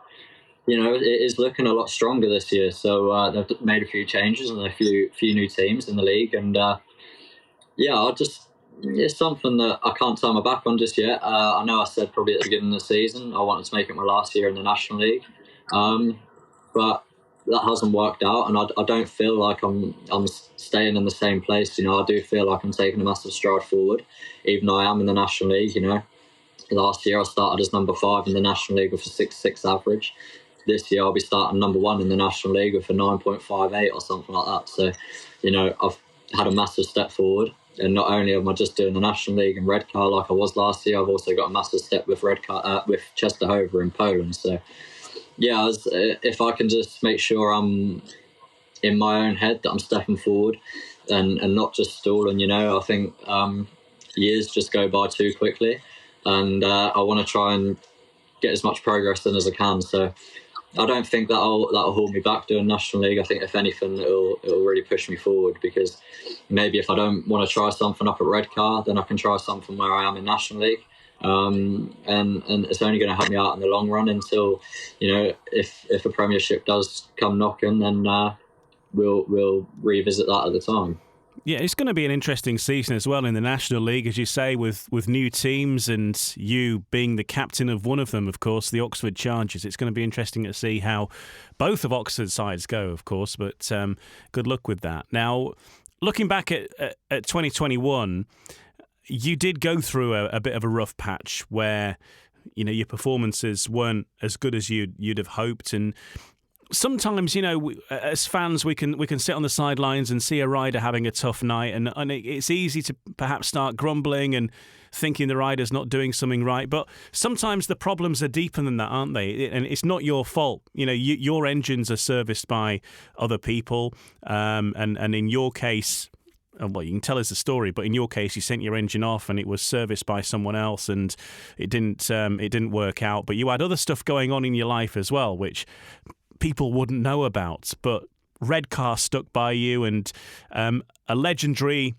it is looking a lot stronger this year. So they've made a few changes and a few new teams in the league, and it's something that I can't turn my back on just yet. I know I said probably at the beginning of the season I wanted to make it my last year in the National League, but that hasn't worked out, and I don't feel like I'm staying in the same place. I do feel like I'm taking a massive stride forward, even though I am in the National League. Last year I started as number 5 in the National League with a 6.6 average. This year I'll be starting number 1 in the National League with a 9.58 or something like that. So, I've had a massive step forward. And not only am I just doing the National League in Redcar like I was last year, I've also got a massive step with with Czestochowa in Poland. So, if I can just make sure I'm in my own head that I'm stepping forward and not just stalling, I think years just go by too quickly, and I want to try and get as much progress in as I can. So I don't think that'll hold me back doing National League. I think if anything, it'll really push me forward, because maybe if I don't want to try something up at Redcar, then I can try something where I am in National League. And it's only going to help me out in the long run until, if a Premiership does come knocking, then we'll revisit that at the time. Yeah, it's going to be an interesting season as well in the National League, as you say, with new teams and you being the captain of one of them, of course, the Oxford Chargers. It's going to be interesting to see how both of Oxford's sides go, of course, but good luck with that. Now, looking back at 2021, you did go through a bit of a rough patch where, your performances weren't as good as you'd have hoped, and sometimes, as fans, we can sit on the sidelines and see a rider having a tough night, and it's easy to perhaps start grumbling and thinking the rider's not doing something right. But sometimes the problems are deeper than that, aren't they? And it's not your fault. Your engines are serviced by other people, and in your case, well, you can tell us the story, but in your case, you sent your engine off and it was serviced by someone else, and it didn't work out. But you had other stuff going on in your life as well, which people wouldn't know about, but Redcar stuck by you, and a legendary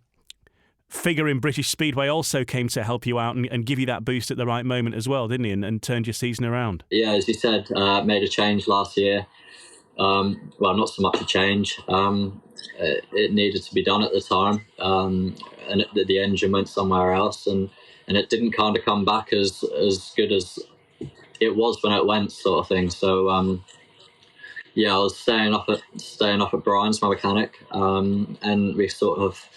figure in British Speedway also came to help you out and give you that boost at the right moment as well, didn't he? And turned your season around. Yeah, as you said, made a change last year. Well, not so much a change. It needed to be done at the time, and the engine went somewhere else, and it didn't kind of come back as good as it was when it went, sort of thing. So I was staying off at Brian's, my mechanic, and we sort of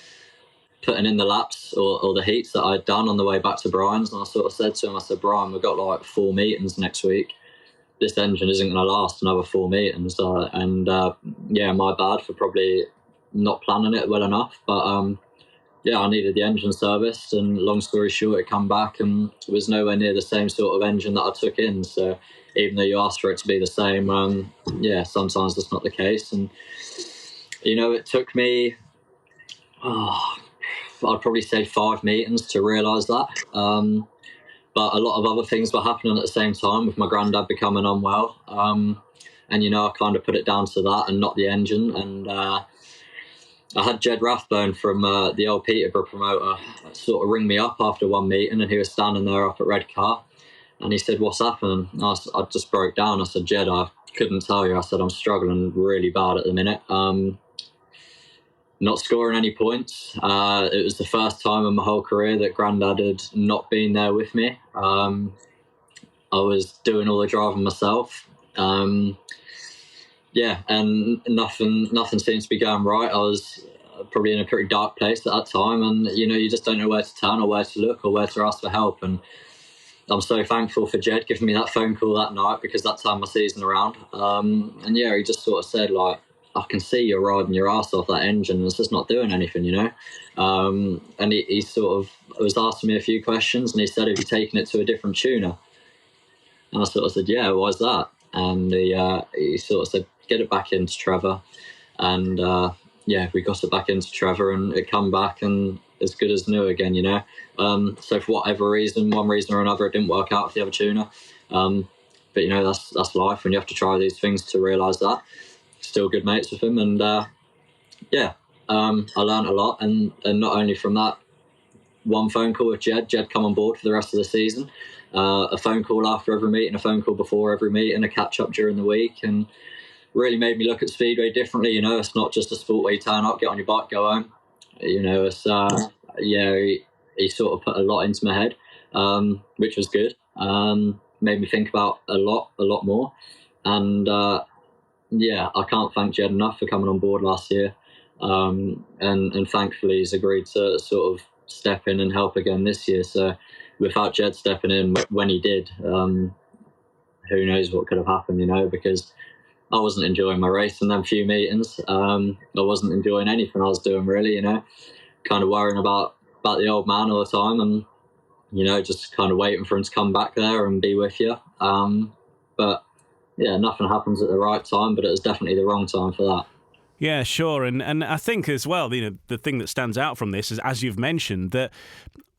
putting in the laps or the heats that I'd done on the way back to Brian's, and I sort of said to him, I said, Brian, we've got like 4 meetings next week. This engine isn't going to last another 4 meetings, and my bad for probably not planning it well enough. But I needed the engine serviced, and long story short, it come back and it was nowhere near the same sort of engine that I took in. So even though you asked for it to be the same, sometimes that's not the case. And it took me, I'd probably say 5 meetings to realise that. But a lot of other things were happening at the same time, with my granddad becoming unwell. And, I kind of put it down to that and not the engine. And I had Jed Rathbone from the old Peterborough promoter sort of ring me up after one meeting, and he was standing there up at Redcar. And he said, what's happening? And I just broke down. I said, Jed, I couldn't tell you. I said, I'm struggling really bad at the minute. Not scoring any points. It was the first time in my whole career that Grandad had not been there with me. I was doing all the driving myself. And nothing seemed to be going right. I was probably in a pretty dark place at that time, and you just don't know where to turn or where to look or where to ask for help. And I'm so thankful for Jed giving me that phone call that night, because that turned my season around. He just sort of said, like, I can see you're riding your ass off that engine and it's just not doing anything, and he sort of was asking me a few questions, and he said, have you taken it to a different tuner? And I sort of said, yeah, why's that? And he sort of said, get it back into Trevor. And we got it back into Trevor, and it come back and as good as new again, so for whatever reason, one reason or another, it didn't work out with the other tuner. But that's life, and you have to try these things to realise that. Still good mates with him, and I learned a lot, and not only from that one phone call with Jed come on board for the rest of the season, a phone call after every meeting, a phone call before every meeting, a catch up during the week, and really made me look at Speedway differently. You know, it's not just a sport where you turn up, get on your bike, go home. You know, it's he sort of put a lot into my head, which was good. Made me think about a lot more, and I can't thank Jed enough for coming on board last year, and thankfully he's agreed to sort of step in and help again this year. So without Jed stepping in when he did, who knows what could have happened, you know, because I wasn't enjoying my race in them few meetings. I wasn't enjoying anything I was doing, really, you know, kind of worrying about the old man all the time, and, you know, just kind of waiting for him to come back there and be with you. But yeah, nothing happens at the right time, but it was definitely the wrong time for that. Yeah, sure. And I think as well, you know, the thing that stands out from this is, as you've mentioned, that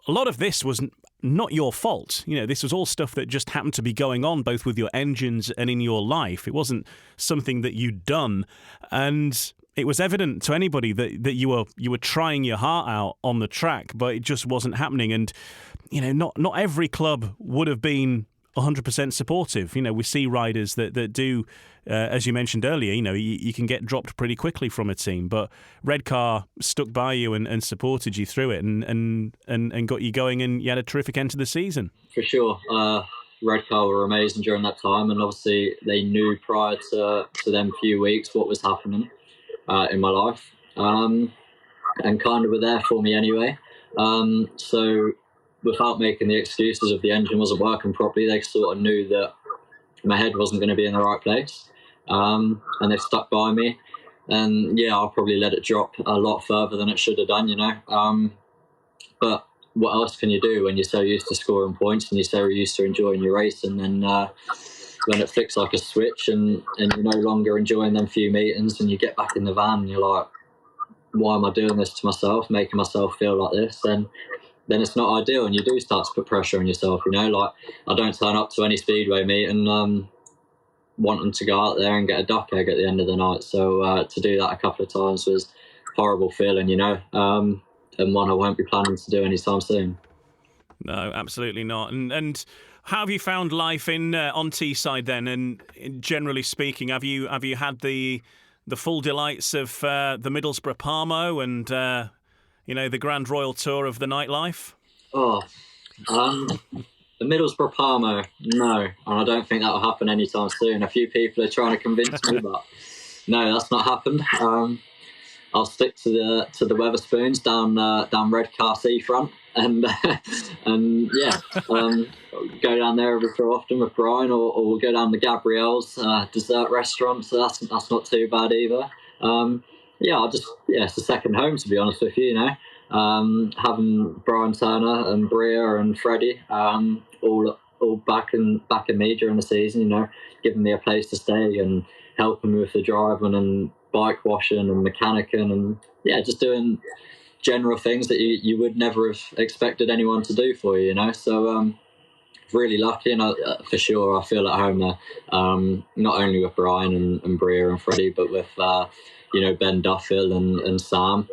a lot of this was not your fault. You know, this was all stuff that just happened to be going on, both with your engines and in your life. It wasn't something that you'd done. And it was evident to anybody that you were trying your heart out on the track, but it just wasn't happening. And, you know, not every club would have been 100% supportive. You know, we see riders that do, as you mentioned earlier, you know, you can get dropped pretty quickly from a team, but Redcar stuck by you and supported you through it and got you going, and you had a terrific end to the season. For sure. Redcar were amazing during that time, and obviously they knew prior to them few weeks what was happening in my life, and kind of were there for me anyway. So without making the excuses of the engine wasn't working properly, they sort of knew that my head wasn't going to be in the right place, and they stuck by me. And yeah, I'll probably let it drop a lot further than it should have done, you know. But what else can you do when you're so used to scoring points and you're so used to enjoying your race, and then when it flicks like a switch and you're no longer enjoying them few meetings, and you get back in the van and you're like, why am I doing this to myself, making myself feel like this? And then it's not ideal, and you do start to put pressure on yourself, you know. Like, I don't turn up to any Speedway meet and wanting to go out there and get a duck egg at the end of the night. So to do that a couple of times was a horrible feeling, you know, and one I won't be planning to do anytime soon. No, absolutely not. And how have you found life in on Teesside then? And generally speaking, have you had the full delights of the Middlesbrough Parmo and you know, the Grand Royal Tour of the nightlife? Oh, the Middlesbrough Parmo, no. And I don't think that will happen anytime soon. A few people are trying to convince me, but no, that's not happened. I'll stick to the Wetherspoons down Redcar seafront, and go down there every so often with Brian, or we'll go down the Gabrielle's dessert restaurant. So that's not too bad either. It's a second home, to be honest with you, you know. Having Brian Turner and Bria and Freddie all back in me during the season, you know, giving me a place to stay and helping me with the driving and bike washing and mechanicking, and just doing general things that you would never have expected anyone to do for you, you know. So really lucky, and for sure I feel at home there, not only with Brian and Bria and Freddie, but with you know, Ben Duffield and Sam.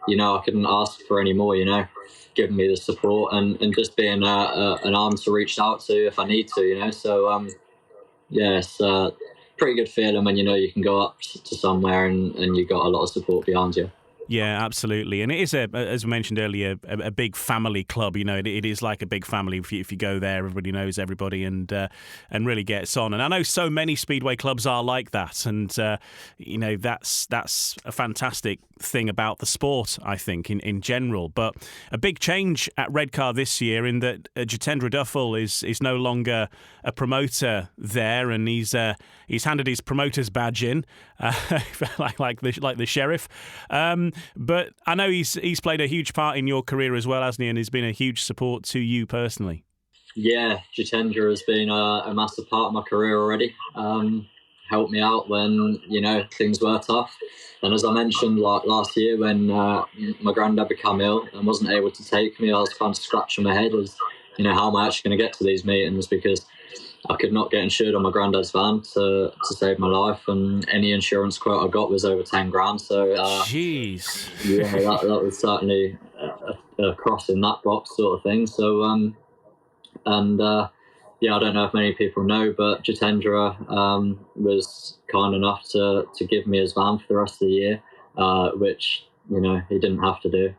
You know, I couldn't ask for any more, you know, giving me the support and just being an arm to reach out to if I need to, you know. So it's a pretty good feeling when you know you can go up to somewhere and you got a lot of support behind you. Yeah, absolutely. And it is, as we mentioned earlier, a big family club. You know, it is like a big family. If you go there, everybody knows everybody and really gets on. And I know so many Speedway clubs are like that. And, you know, that's a fantastic thing about the sport, I think, in general. But a big change at Redcar this year in that Jitendra Duffel is no longer a promoter there, and he's handed his promoter's badge in, like the sheriff. But I know he's played a huge part in your career as well, hasn't he? And he's been a huge support to you personally. Yeah, Jitendra has been a massive part of my career already. Helped me out when, you know, things were tough. And as I mentioned, like last year when my granddad became ill and wasn't able to take me, I was kind of scratching my head as, you know, how am I actually going to get to these meetings? Because I could not get insured on my granddad's van to save my life, and any insurance quote I got was over 10 grand. So, jeez, yeah, that was certainly a cross in that box sort of thing. So, yeah, I don't know if many people know, but Jitendra was kind enough to give me his van for the rest of the year, which, he didn't have to do,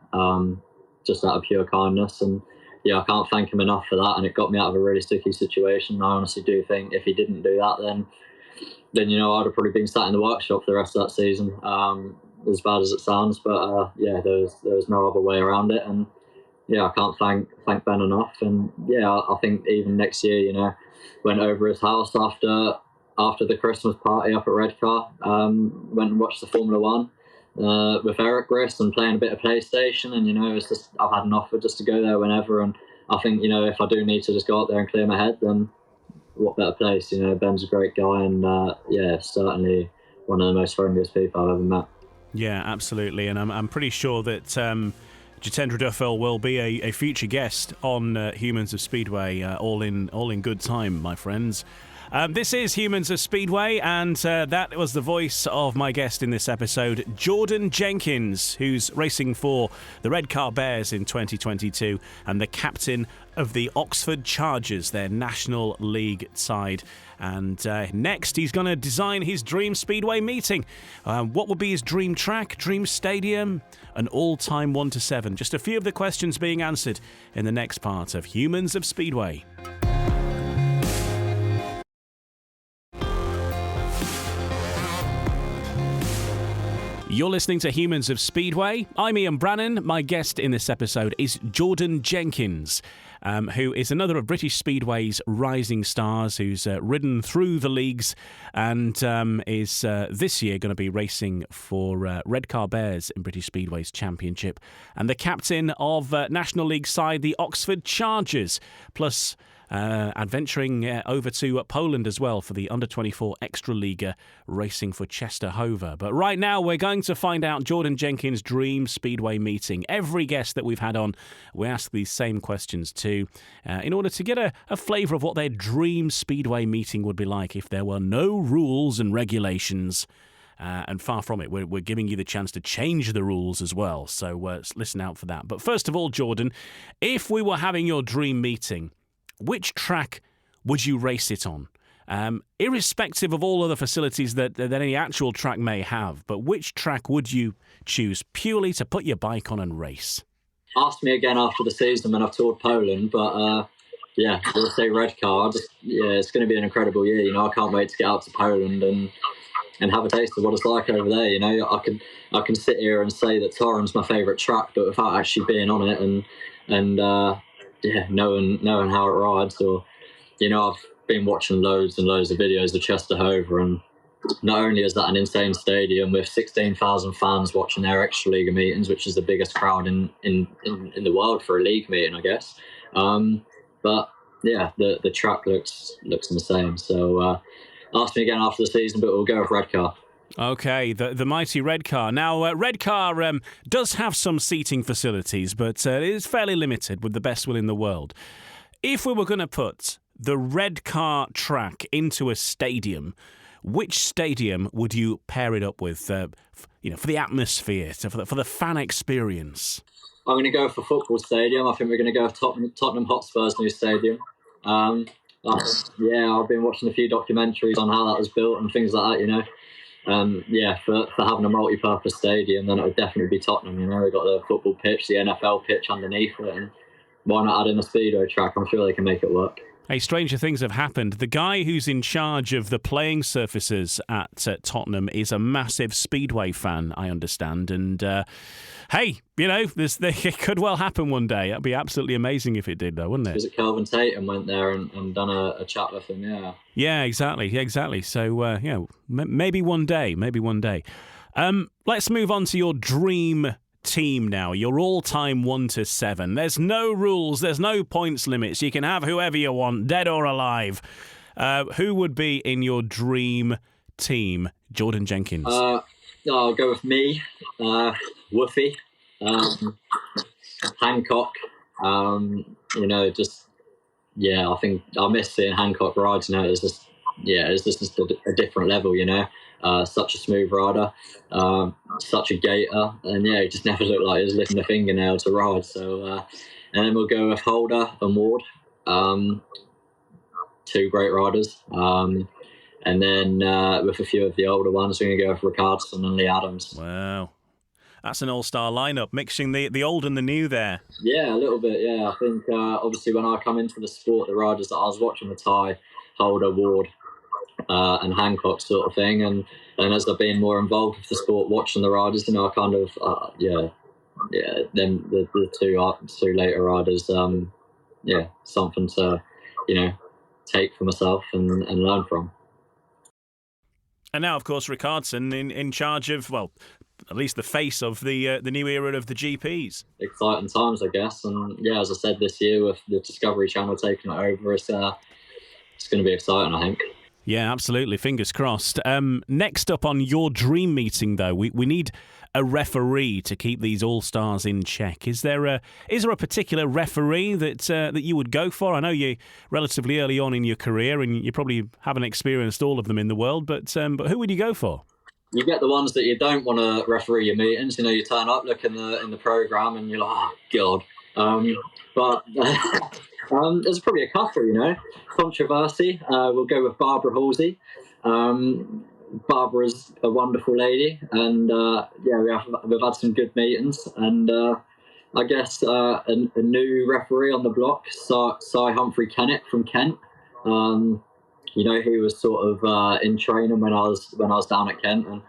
just out of pure kindness. And yeah, I can't thank him enough for that. And it got me out of a really sticky situation. I honestly do think if he didn't do that, then I'd have probably been sat in the workshop for the rest of that season, as bad as it sounds. But yeah, there was no other way around it. And yeah, I can't thank Ben enough. And yeah, I think even next year, went over his house after the Christmas party up at Redcar, went and watched the Formula One with Eric Riss and playing a bit of PlayStation. And it's just, I've had an offer just to go there whenever. And I think if I do need to just go up there and clear my head, then what better place? Ben's a great guy, and yeah, certainly one of the most friendliest people I've ever met. Yeah, absolutely. And I'm pretty sure that Jitendra Duffel will be a future guest on Humans of Speedway, all in good time, my friends. This is Humans of Speedway, and that was the voice of my guest in this episode, Jordan Jenkins, who's racing for the Redcar Bears in 2022 and the captain of the Oxford Chargers, their National League side. And next, he's going to design his dream speedway meeting. What would be his dream track, dream stadium? An all-time 1 to 7. Just a few of the questions being answered in the next part of Humans of Speedway. You're listening to Humans of Speedway. I'm Ian Brannan. My guest in this episode is Jordan Jenkins, who is another of British Speedway's rising stars, who's ridden through the leagues and is this year going to be racing for Redcar Bears in British Speedway's championship, and the captain of National League side, the Oxford Chargers, plus adventuring over to Poland as well for the U24 Ekstraliga, racing for Czestochowa. But right now we're going to find out Jordan Jenkins' dream speedway meeting. Every guest that we've had on, we ask these same questions too, in order to get a flavour of what their dream speedway meeting would be like if there were no rules and regulations. And far from it, we're giving you the chance to change the rules as well. So listen out for that. But first of all, Jordan, if we were having your dream meeting, which track would you race it on? Irrespective of all other facilities that any actual track may have, but which track would you choose purely to put your bike on and race? Ask me again after the season when I've toured Poland, but yeah, we'll say Redcar. It's going to be an incredible year. I can't wait to get out to Poland and have a taste of what it's like over there. I can sit here and say that Torun's my favourite track, but without actually being on it and yeah, knowing how it rides. Or I've been watching loads and loads of videos of Czestochowa, and not only is that an insane stadium with 16,000 fans watching their Ekstraliga meetings, which is the biggest crowd in the world for a league meeting, I guess, but yeah, the track looks insane. So ask me again after the season, but we'll go with Redcar. Okay, the mighty Redcar. Now, Redcar does have some seating facilities, but it is fairly limited with the best will in the world. If we were going to put the Redcar track into a stadium, which stadium would you pair it up with, for the atmosphere, for the fan experience? I'm going to go for football stadium. I think we're going to go with Tottenham Hotspur's new stadium. Yeah, I've been watching a few documentaries on how that was built and things like that, yeah, for having a multi-purpose stadium, then it would definitely be Tottenham. They've got the football pitch, the NFL pitch underneath it, and why not add in a speedo track? I'm sure they can make it work. Hey, stranger things have happened. The guy who's in charge of the playing surfaces at Tottenham is a massive Speedway fan, I understand. And hey, it could well happen one day. That'd be absolutely amazing if it did, though, wouldn't it? Was it Kelvin Tatum went there and done a chat with him? Yeah. Yeah, exactly. So maybe one day. Let's move on to your dream team now, your all-time 1 to 7. There's no rules, there's no points limits. You can have whoever you want, dead or alive. Who would be in your dream team, Jordan Jenkins? I'll go with me, Woofy, Hancock. Just I think I miss seeing Hancock rides. You know, it's just a different level. You know, such a smooth rider, such a gator, and he just never looked like he was lifting a fingernail to ride. So, and then we'll go with Holder and Ward, two great riders. And then with a few of the older ones, we're going to go with Ricardson and Lee Adams. Wow. That's an all-star lineup, mixing the old and the new there. Yeah, a little bit, yeah. I think, obviously, when I come into the sport, the riders that I was watching were Ty, Holder, Ward, and Hancock sort of thing. And as I've been more involved with the sport, watching the riders, you know, I kind of, then the two later riders, something to, you know, take for myself and learn from. And now, of course, Ricardson in charge of, well, at least the face of the new era of the GPs. Exciting times, I guess. And yeah, as I said, this year with the Discovery Channel taking it over, it's going to be exciting, I think. Yeah, absolutely. Fingers crossed. Next up on your dream meeting, though, we need a referee to keep these all-stars in check. Is there a particular referee that you would go for? I know you're relatively early on in your career and you probably haven't experienced all of them in the world, but who would you go for? You get the ones that you don't want to referee your meetings. You know, you turn up, look in the programme, and you're like, oh, God. But there's probably a couple, you know. Controversy. We'll go with Barbara Halsey. Barbara's a wonderful lady, and we've had some good meetings. And I guess a new referee on the block, Cy Humphrey Kennett from Kent. You know, he was sort of in training when I was down at Kent, and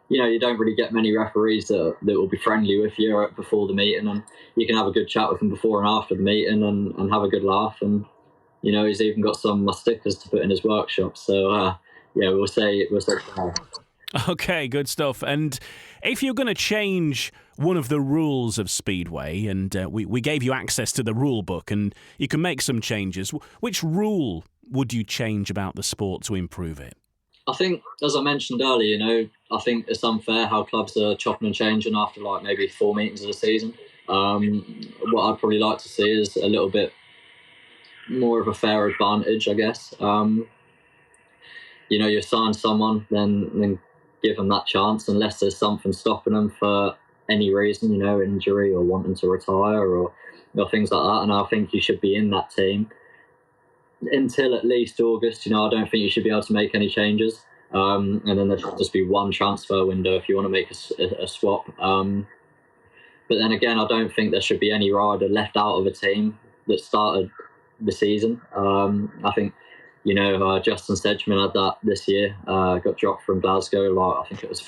you know, you don't really get many referees that will be friendly with you before the meeting, and you can have a good chat with them before and after the meeting and have a good laugh. And you know, he's even got some of my stickers to put in his workshop. So we'll say. Okay, good stuff. And if you're going to change one of the rules of Speedway, and we gave you access to the rule book, and you can make some changes, which rule would you change about the sport to improve it? I think, as I mentioned earlier, you know, I think it's unfair how clubs are chopping and changing after like maybe 4 meetings of the season. What I'd probably like to see is a little bit more of a fair advantage, I guess. You know, you sign someone, then give them that chance, unless there's something stopping them for any reason, you know, injury or wanting to retire or things like that. And I think you should be in that team until at least August. You know, I don't think you should be able to make any changes. And then there should just be one transfer window if you want to make a swap. But then again, I don't think there should be any rider left out of a team that started the season. I think, you know, Justin Sedgman had that this year. Got dropped from Glasgow, like I think it was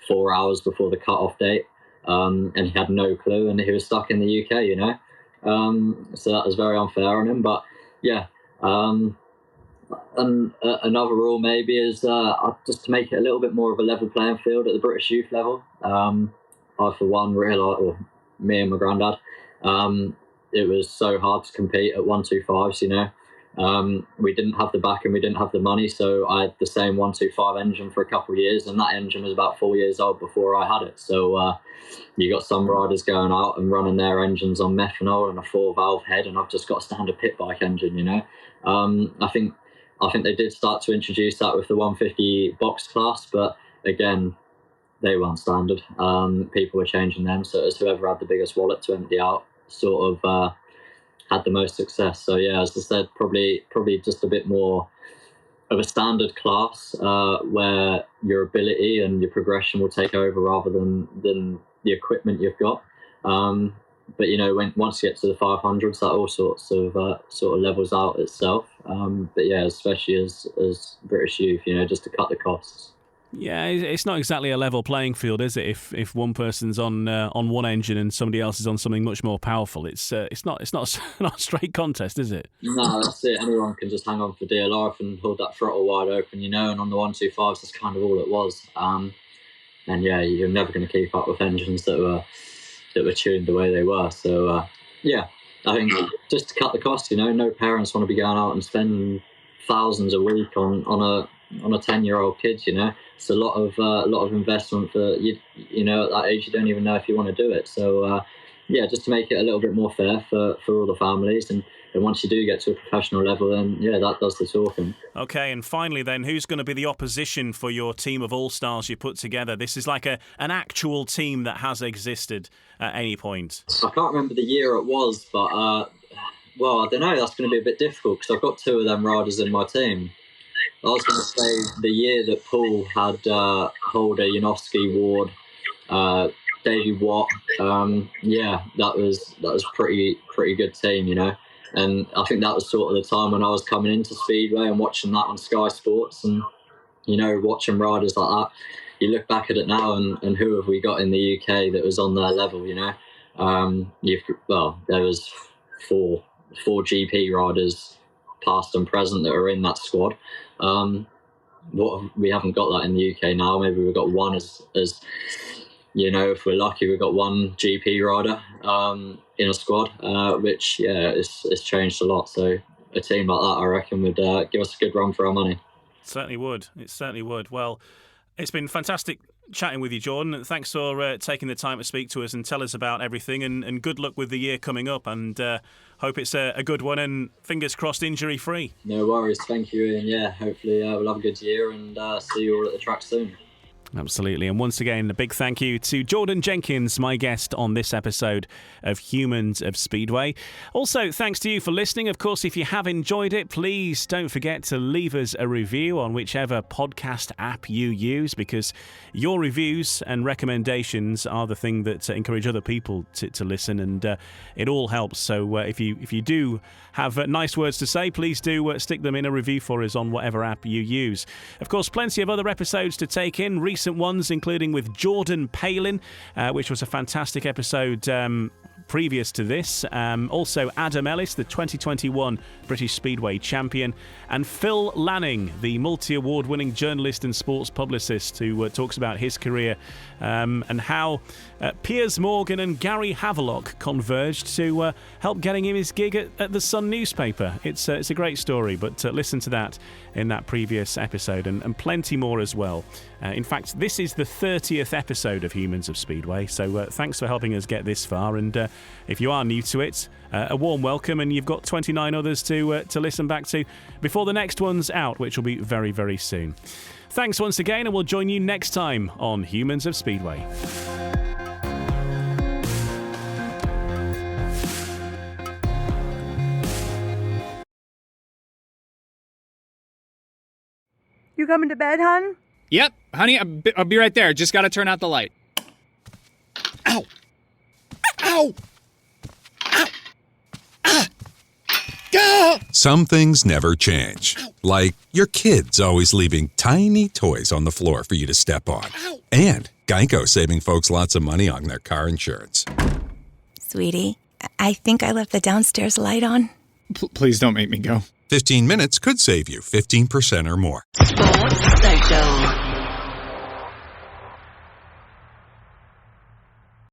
4 hours before the cut-off date. And he had no clue, and he was stuck in the UK, you know. So that was very unfair on him. But yeah, and another rule maybe is just to make it a little bit more of a level playing field at the British youth level. I, for one, me and my granddad, it was so hard to compete at 125s, you know. We didn't have the back and we didn't have the money, so I had the same 125 engine for a couple of years, and that engine was about 4 years old before I had it. So you got some riders going out and running their engines on methanol and a 4-valve head, and I've just got a standard pit bike engine, you know. I think they did start to introduce that with the 150 box class, but again, they weren't standard. People were changing them, so it was whoever had the biggest wallet to empty out sort of had the most success. So yeah, as I said, probably just a bit more of a standard class where your ability and your progression will take over rather than the equipment you've got. But you know, once you get to the 500s, that all sorts of levels out itself. But yeah, especially as British youth, you know, just to cut the costs. Yeah, it's not exactly a level playing field, is it? If one person's on one engine and somebody else is on something much more powerful, it's not a straight contest, is it? No, that's it. Anyone can just hang on for dear life and hold that throttle wide open, you know. And on the 125s, that's kind of all it was. And yeah, you're never going to keep up with engines that were tuned the way they were. So yeah, I think just to cut the cost, you know, no parents want to be going out and spending thousands a week on a 10-year-old kid, you know. It's a lot of investment for you know, at that age you don't even know if you want to do it. So just to make it a little bit more fair for all the families. And once you do get to a professional level, then that does the talking. Okay, and finally then, who's going to be the opposition for your team of all-stars you put together? This is like an actual team that has existed at any point. I can't remember the year it was, but I don't know, that's going to be a bit difficult because I've got 2 of them riders in my team. I was going to say the year that Paul had Holder, Janowski, Ward, Davey Watt, that was pretty good team, And I think that was sort of the time when I was coming into Speedway and watching that on Sky Sports, and watching riders like that. You look back at it now, and who have we got in the UK that was on their level? There was four GP riders, past and present, that are in that squad. We haven't got that in the UK now. Maybe we've got one as if we're lucky, we've got one GP rider in a squad, which it's changed a lot. So a team like that, I reckon, would give us a good run for our money. Certainly would. It certainly would. Well, it's been fantastic chatting with you, Jordan. Thanks for taking the time to speak to us and tell us about everything, and good luck with the year coming up, and hope it's a good one, and fingers crossed injury-free. No worries. Thank you, Ian. Hopefully we'll have a good year, and see you all at the track soon. Absolutely. And once again, a big thank you to Jordan Jenkins, my guest on this episode of Humans of Speedway. Also, thanks to you for listening. Of course, if you have enjoyed it, please don't forget to leave us a review on whichever podcast app you use, because your reviews and recommendations are the thing that encourage other people to listen, and it all helps. So if you do have nice words to say, please do stick them in a review for us on whatever app you use. Of course, plenty of other episodes to take in, recent ones including with Jordan Palin, which was a fantastic episode previous to this. Also Adam Ellis, the 2021 British Speedway champion, and Phil Lanning, the multi-award winning journalist and sports publicist, who talks about his career and how Piers Morgan and Gary Havelock converged to help getting him his gig at the Sun newspaper. It's a great story, but listen to that in that previous episode, and plenty more as well. In fact, this is the 30th episode of Humans of Speedway, so thanks for helping us get this far, and if you are new to it, a warm welcome, and you've got 29 others to listen back to before the next one's out, which will be very, very soon. Thanks once again, and we'll join you next time on Humans of Speedway. You coming to bed, hon? Yep, honey, I'll be right there. Just gotta turn out the light. Ow! Ow! Ow! Ah! Go! Some things never change. Like your kids always leaving tiny toys on the floor for you to step on. And Geico saving folks lots of money on their car insurance. Sweetie, I think I left the downstairs light on. Please don't make me go. 15 minutes could save you 15% or more. Sports Social.